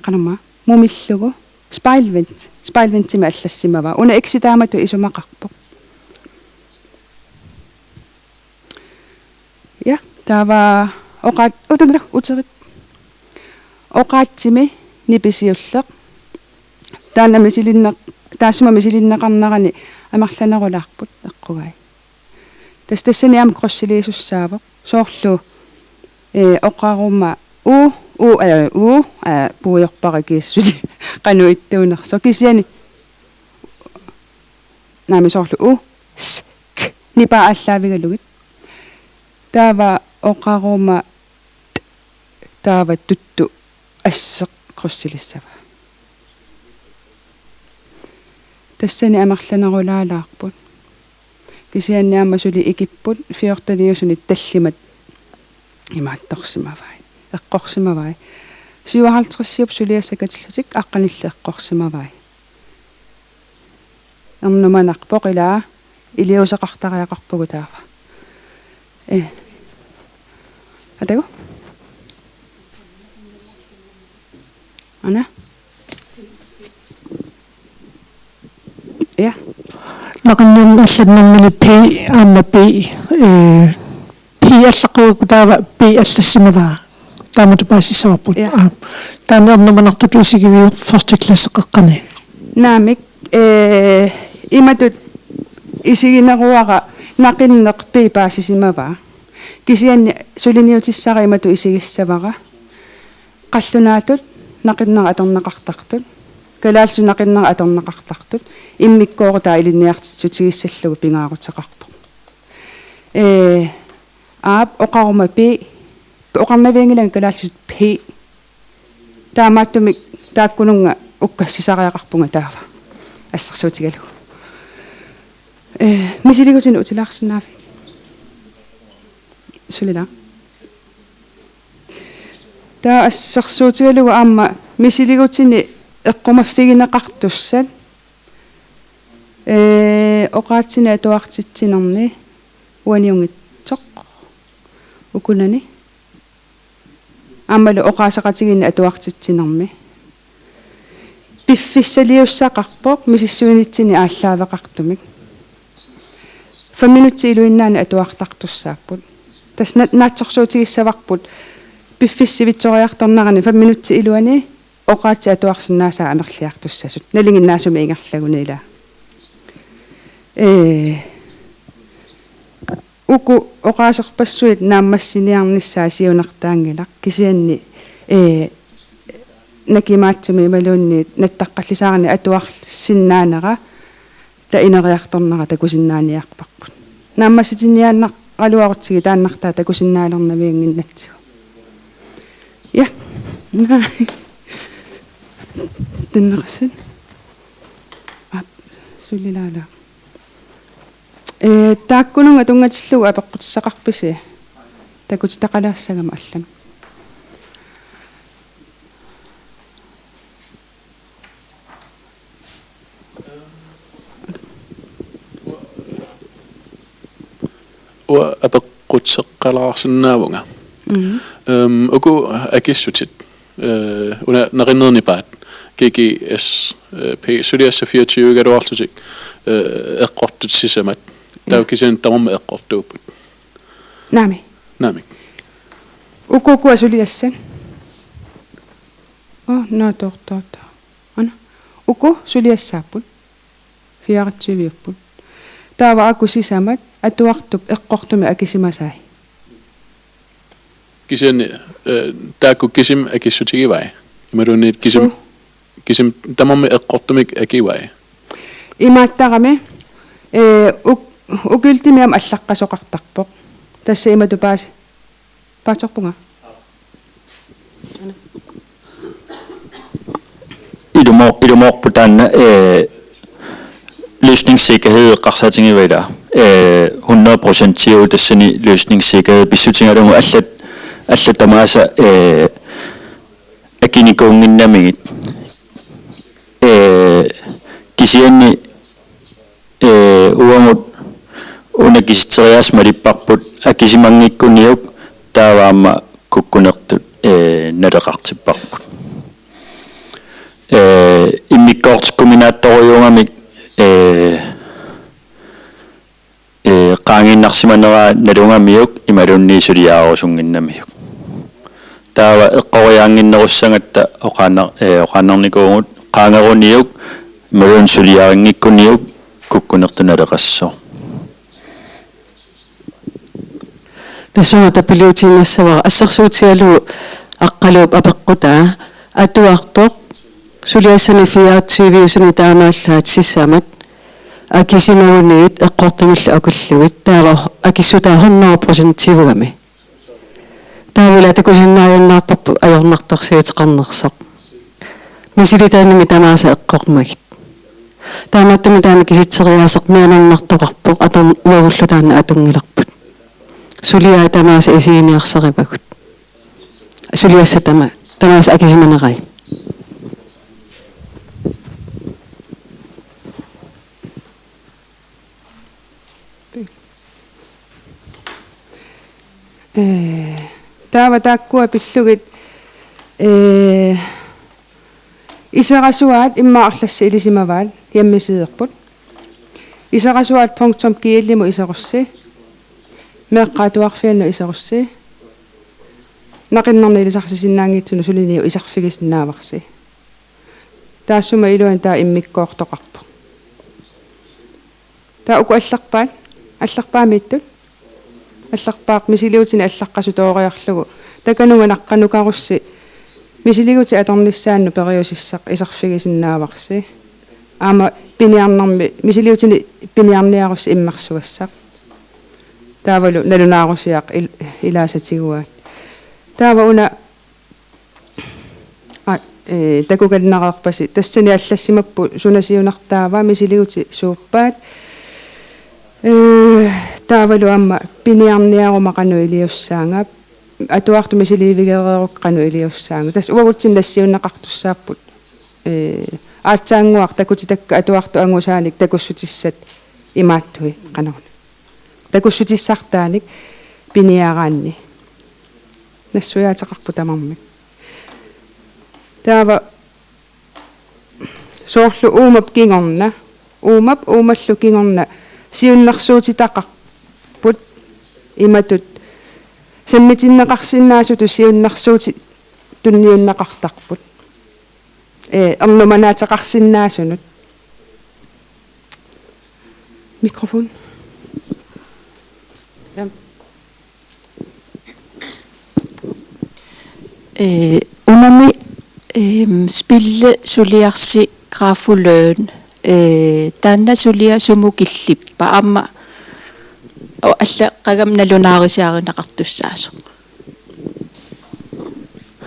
qanama mumillugu spejlventima аллассимаваа уна экситаамату исумақарпо ja taava oqaat utamira uterit oqaatsimi nipisiulleq taana misilinneq taassuma misilinneqarnerani amарланерулаарпут эққугай тассани ам кроссилиисуссаавоq соорlu оqaaruuma puujorparakiissuli qanuittuunerso kisiani naami soorlu nipa allaavigalugit taava oqaaruuma taava tuttu asseq krussilissava tassani amarlanerulaalaarput kisianniamma suli ikipput fiortaniusuni tallimat imaattorsimavai эққорсимавай 57 сулиассакатиллутик аққанилла эққорсимавай эрнуманарпоқ илаа илиусеқартариақарпугу таава атаго ана я naqannian allannermini pi aamma pi pi allaqugutaava pi allassimavaa taamatu paasissavaput taanernermanartut usigiviu first class qaqqani naamik imatut isigineruaqa naqinneq piipaasisimavaa kisianni suliniutissara imatu isigissavaqa qallunaatut naqinneq atorneqartartut kalaalsu naqinneq atorneqartartut immikkoortaa iliniartitsut sigissallugu pingaaruteqarpoq aap oqaruma pi oqarnaviangilan kalaalsut pi taamaattumik taakkununga ukkassisariaqarpunga taava ассерсуутигалу мисилигутин утилаарсинаафи сулила таа ассерсуутигалугу аама мисилигутини эққумаффигинеқартуссат оqaатсина атуартитсинерни уаниунгитсоқ укунани аамалу оqaасақатигинни атуартитсинерми пиффиссалиуссақарпоқ мисиссуинитсини ааллаавеқартумик 5 минутти илуиннаани атуартартуссааппут тас наатсорсуутигиссаварпут пиффиссивитсориарторнарани 5 минутти илуани оqaатси атуарсинаасаа амерлиартуссасут налингиннаасуми ингерлагунила уку оqaасерпассуит нааммассиниарниссаа сиунартаангилақ кисианни накимаатсуми малуунни наттаққаллисаарни атуарлсиннаанера таинериарторнера такусиннааниарпарпут нааммасситинниааннақ алуарутсиги тааннартаа такусиннаалернавиангиннатсигу я тэннерсэн сулилаала тааккунунга тунгатиллугу апеққутсақарписи такутитақалаассагама аллами апеққутсеққалаарсинаавунга уку акиссутит уна нариннернипаат ККС P Sydøst 24 gaduartusik eqqortut sisamat taukisen tamam eqqortuuput naami uku suliassan natortoota ana uku suliassaaput fiaratsuviupput taava aku sisamat atuartup eqqortumi akisimasai kisen taakku kisim akissutigivai imarunit kisim tamam eqqortumik akiwai имааттарами укултимиам аллаққасоқартарпоқ тасса имату пааси пааторпунга idumorputaanna løsningssikkerhed qarsaatingivila 100% tiu tassani løsningssikkerhed bissutingalungu аллатамааса акиникунгиннамигит кисианни уамут унакистериас малиппарпут акисимангиккуниук тааваама куккунертут налеқартиппарпут иммиккоортиккуминаатторуйунгамик qaanginnarsimanera nalungamiuk imalunniisuliaarusungginnamiuk taava eqqoriaanginnerussangatta oqaannarnikuungut qaangeruniuk imalun suliaringikkuniuk kukkunertunaleqasso тассуна тапилиутимассавара ассерсуутигалу аққалууп апеққутаа атуартоқ сулиассани фиаатсуивиусуни таамааллаат сиссамат акисимагунигит эққортумилла акуллугит таава акиссутаа 100% тивугами таавила такусиннааюннаарпарпу ajornartorsiutеқарнерсоқ мисилитааними тамааса эққормагит таамааттуми таама киситсериаасеқ мианернартоқарпоқ атор уагуллу таана атунгиларпут сулиаа тамааса исигиниарсеривагут сулиасса тамааса акисиманерай таава тааккуа пиллугит исерасуаат иммаарласса илисимаваат яммисиерпут Isarasuat punktum kielimu isarussi. Meqqaatuarfiannu isarussi. Naqinnerni ilisarsisinnaangitsunu suliniu isarfigisnaavarsi. Taassuma iluan taa immikkoortoqarpu. Taa uku алларпаамиитту алларпаақ мисилиутини аллаққасу тоориарлугу такануга наққанукарусси мисилигути аторниссаанну периусиссақ исарфигисиннааварси аама пиниарнарми мисилиутини пиниарниарусси иммарсугассақ таавалу налунаарусиақ илаасатигуаат таава уна такугалнараарпаси тассани аллассимаппу сунасиунартаава мисилигути сууппаат таавалу амма пиниарниарумақану илиуссаангап атуарту мисиливигерерук кану илиуссаангу тас уагутсиннассиуннақартуссааппут аатсаангуар такути такка атуарту ангусааник такуссутиссат имааттуи канарна такуссутиссартааник пиниараанни нассуяатеқарпу тамармик таава соорлу уумап кингорна уумаллу кингорна сиуннарсуутитақарпут иматут саммитиннеқарсинаасуту сиуннарсуути тунниуннеқартарпут арнуманаатеқарсинаасунут микрофон унами спилле сулиарси графулøn таанна сулиа сумукиллиппа аама алла qagam nalunaarisaarinaqartussaasу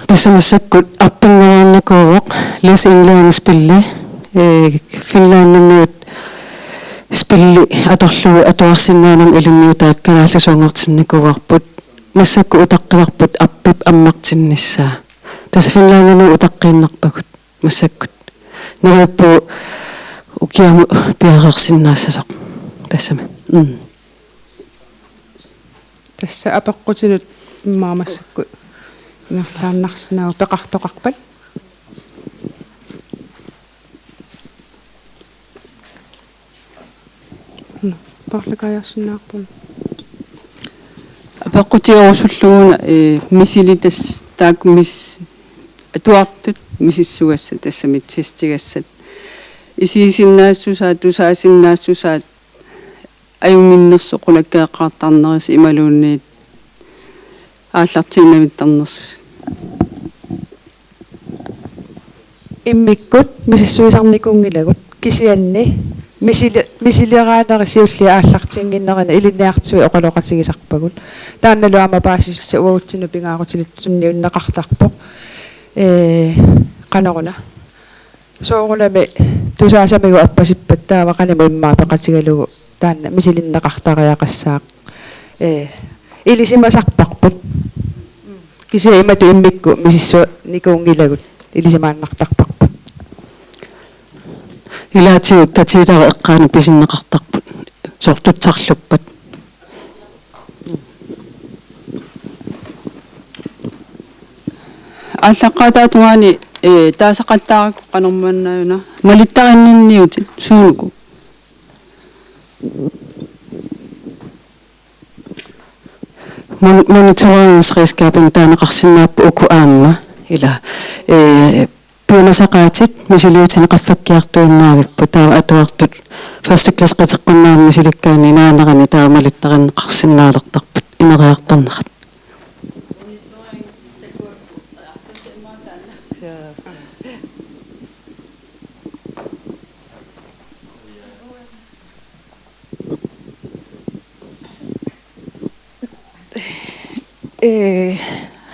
тассамассаккут арпингераарникууоқ лес инглианспилли финланднэрнуут спилли аторлугу атуарсиннаанам илунниутаат канаалласуангортинникуарпут массакку утаққиларпут аппип аммартинниссаа тасса финланднэрнуу утаққииннарпагут массаккут нераппу укиаму пиарерсиннаассасоқ тассама тасса апеққутинут иммаамассакку ингерлааннарсинаа пеқартоқарпат парлакаяарсинаарпун апеққутиорусуллугуна мисилитас таакумис атуартут мисиссугасса тассамит систигассат исисиннаассусаат тусаасиннаассусаат аюнгиннерсо qulakkaaqaartarnerис ималуунниит ааллартииннавиттарнерс иммиккут мисиссуисарникунгилагут кисианни мисилераанери сиулли ааллартингиннерина илинниартуи оқалоқатигисарпагут таанналу ама паасисса уагутсину пингаарутилит сунниуннеқартарпоқ канаруна соорунами тусаасамигу аппасиппат таава канаму иммаа пеқатигалугу таанна мисилиннеқартариақассаақ илисимасарпарпут кисиа имату иммикку мисиссу никуунгилагут илисимааннартарпарпут илаатиу катиитара эққаану писиннеқартарпут сортутсарлуппат ааллаққаатаатугаани таасақаттааракку qanормааннааюна малиттариннинниути суунуку мониторингсредskabin таанеқарсинааппу уку аама ила пиунасақаатит мисилиутини qaffakkiartuinnaavippu таава атуартут first class qiteqqunnaarni misilikkaani naanерани таава малиттариннеқарсинаалертарпут инериартарнерат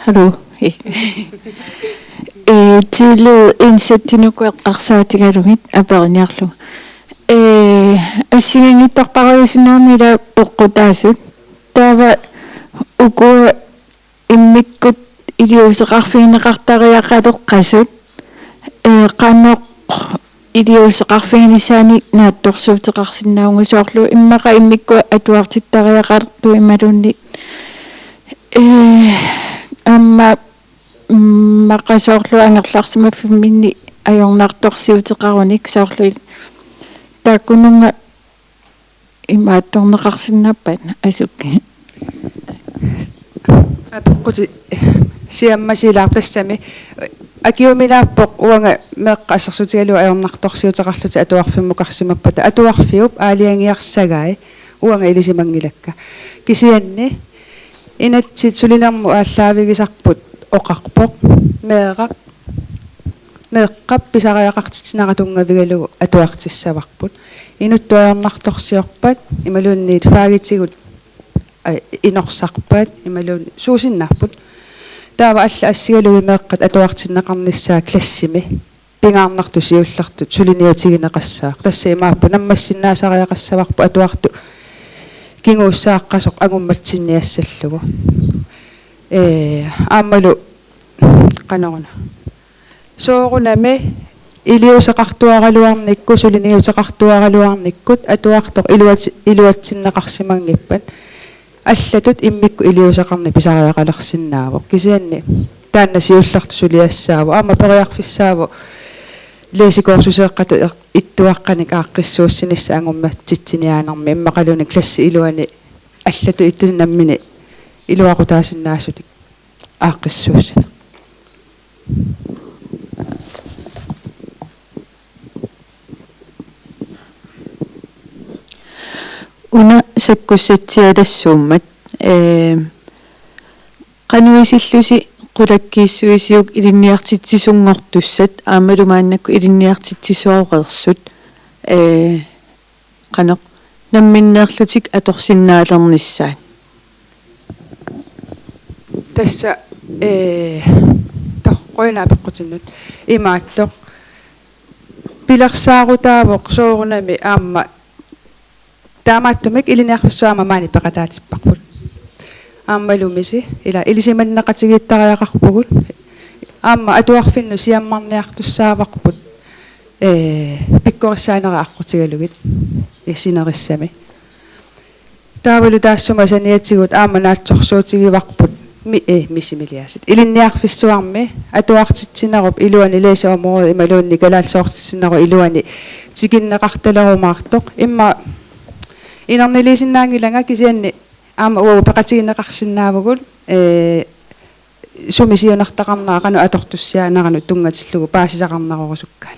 hallo тилу инсаттинукуэққарсаатигалугит аперниарлу ассигингиттарпаруисинаамила поққутаасут таава уку иммиккут илиусеқарфигинеқартариақалоққасут қанноқ илиусеқарфигинисаани наатторсуутеқарсинаунгусоорлу иммақа иммикку атуартиттариақарту ималунни амма мақасоорлу ангерлаарсимаффимминни ajornaartorsiuteqarunik soorlu taakkununga имаатторнеқарсиннаппат асукки апеккути сиаммасилаартассами акиумилааппоқ уанга меққассерсутигалу аернарторсиутеқарлути атуарфиммукарсимаппата атуарфиуп аалиангиарсагаи уанга илисимангилакка кисианни инатсит сулинерму ааллаавигисарпут оқарпоқ меэққап писариақартитсинаратунгавигалугу атуартиссаварпут инуттуаернарторсиорпат ималуунниит фаагитсигут инорсарпат ималуун суусиннарпут таава алла ассигалуги меэққат атуартиннеқарниссаа классими пингаарнарту сиуллартут сулиниутигинеқассаақ тасса имааппу наммассиннаасариақассаварпу атуарту кингууссааққасоқ агумматсинниассаллугу аамалу канарна соорунами илиусеқартуаралуарникку сулиниутеқартуаралуарниккут атуартоқ илуатсиннеқарсимангиппат аллатут иммикку илиусеқарни писариақалерсиннаавоқ кисианни таанна сиулларту сулиассааву аама периарфиссааву лесикорсусеэққату иттуаққаник ааққиссууссинисса ангумматситсиниаанерми иммақалуни класси илуани аллату иттуннаммини илуақутаасиннаасулик ааққиссууссина уна саккуссатсиалассууммат кануисиллуси qulakkiissuisiuk ilinniartitsisuнгортуссат аамалумааннакку ilinniartitsisuaoqersut qanoq намминнеерлутик аторсиннаалернissaat тасса тоққойна пеққутиннут имааттоқ пилерсаарутаавоқ соорунами аама таамааттумик илиниарфиссуама маани пеқатаатиппарпут ааммалумиси ила илисиманнеқатигииттариақарпугут аама атуарфинну сиаммарниартуссааварпут пиккориссаанериаққутигалугит синериссами таавалу таассума саниатсигут аама наатсорсуутигиварпут мисимилиасит илинниарфиссуарми атуартитсинеруп илуани леесаомоо ималуунни калаалсоортитсинеру илуани тикиннеқарталерумаартоқ имма инернилисиннаангиланга кисианни аама уу пеқатигинеқарсинаавгул сумисионартақарнаа кану атортуссиаанарану тунгатиллугу паасисақарнарорусуккаан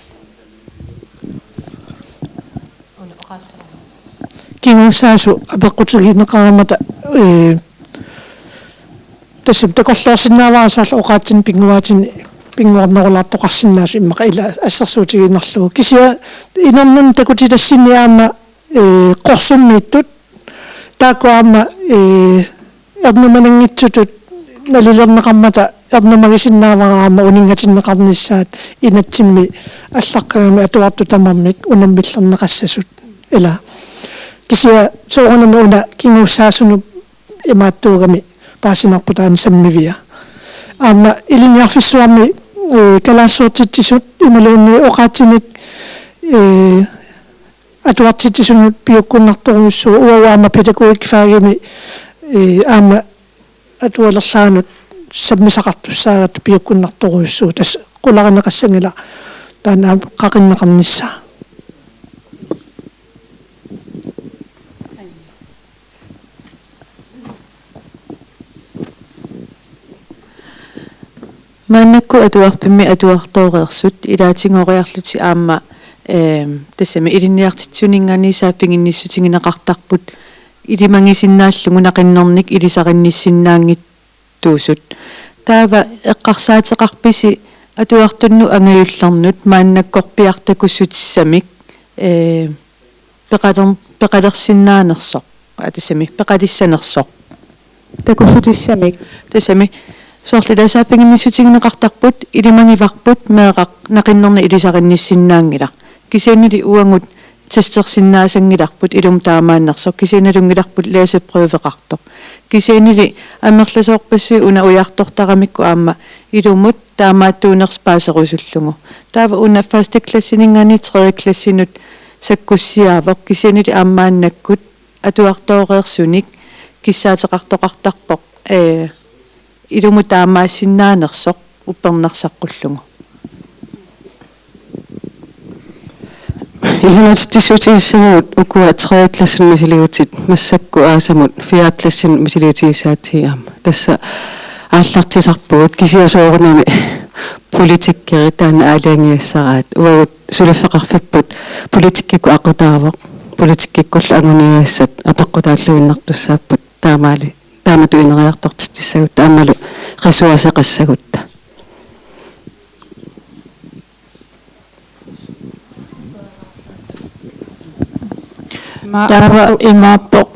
кингусаасу апеққутигинеқарамата тассам такорлуорсинааваасаалла оqaатсин пингуаатини пингуарнерулаартоқарсинаасу иммақа ила ассерсуутигинерлугу кисиа инернан такутилассиниаама qorsummiittut taakkuaama ernumananngitsutut nalilernaqammata ernumagisinnaavaraama uningatinneqarnissaat inatsimmi аллаққагами атуарту тамармик унаммиллернеқассасут ила кisia соорунама уна кингуссаасуну имааттуугами паасинарпутаани саммивиа аама илиниарфиссуарми калаассуутитсисут ималуунни оqaатсиник атуартитсунут пиуккуннарторуссуу уауаама педагогик фаагими аама атуалерлаанут саммисақартуссаагат пиуккуннарторуссуу тас qularinneqassangila таана qaqinneqarnissa маннакку атуарпимми атуартооreersut илаатингориарлути аама тассами илинниартитсунинганиисааффигинниссутингинеқартарпут илимангисиннааллугу нақиннерник илисақинниссиннаангиттуусут таава эққарсаатеқарписи атуартунну ангаюллернут мааннаккорпиартакуссутиссамик пеқалерсиннаанерсоқ тассами пеқалиссанерсоқ такуссутиссамик тассами соорлиласааффигинниссутингинеқартарпут илимангиварпут меэқақ нақиннерни илисақинниссиннаангила кисианили уангут тестерсиннаасангиларпут илум таамааннерсоқ кисианалунгиларпут леасепрувеқартоқ кисианили амерласоорпассуи уна уяартортарамикку аама илумут таамааттуунерс паасерусуллугу таава уна фаст классинингани тредje классинут саккуссиаавоқ кисианили аамааннаккут атуартооreersunik киссаатеқартоқартарпоқ илуму таамаассиннаанерсоқ уппернерсаққуллугу илиматиссуутигиссагуут укуа 3. классин мисилигутит массакку аасамут 4. классин мисилигутигиссаатигаама тасса ааллартисарпугут кисиасоорунами политиккери таана аалиангиассараат уагут сулаффеқарфиппут политиккику ақутаавоқ политиккиккулла агуниаассат апаққутааллуиннартуссааппут таамату инериартортиссагут таамалу қисуасеқассагутта Tara imapok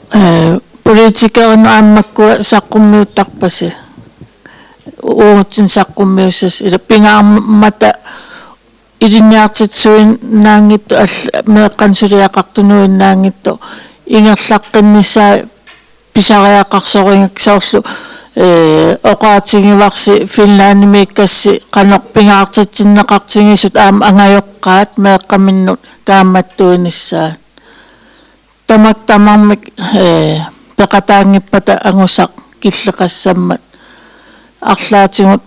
politika ano amakku sakkummiuttaqpasi uutsin sakkummiussas ila pingaamata ilinniartitsuin naangittu meeqqansuliaqartunuin naangittu ingerlaqqinnissaa pisariaqarsoringaksaorlu oqaatingivarsi Finlandimiikkassi qanoq pingaartitsinneqartingisut aam angajoqqaat meeqqaminnut kaammattuinissaa tamak peqataangippata angusaq killeqassammat арлаатигут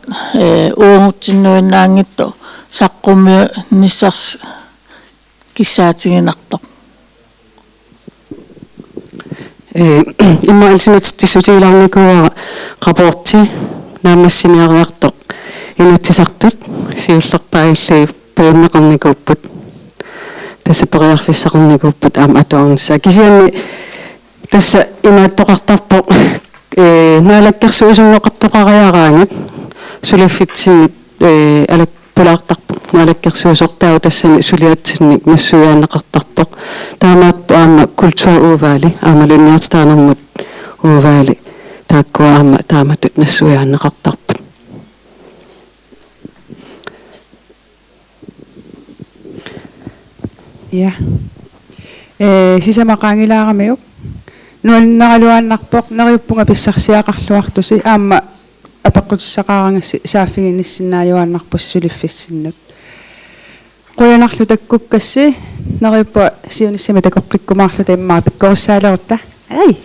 уungutsinnuinnaangittu saqqummiu nissars kissaatigинartoq имма алсиматиссутигиларникуара рапорти наамассимиариартоq инутсисартут сиуллерпаагиллуи пауннеқарникууппут тассапериарфиссақарникууппут аама атуарнisса кисиами тасса имааттоқартарпоq наалаккерсуусуннеқартоқариараангат сулаффитсиннут алак пулаартарпоq наалаккерсуусортаау тассани сулиатсинник массуяаннеқартарпоq таамааппу аама культура ууваали аамалунниартаанермут ууваали тааккуа аама тааматут нассуяаннеқартарпут Ja. Sisamaqaangilaarammiuk nuanneraluaannarpoq neriuppunga pissarsiaqarluartusi aamma apaqqutissaqaarangassi saaffiginnissinnaayuaannarpus suliffissinnut quyanarlu takkukkassi neriuppa siunissimi takoqqikkumaarlu taimmaa pikkorussaalerutta ai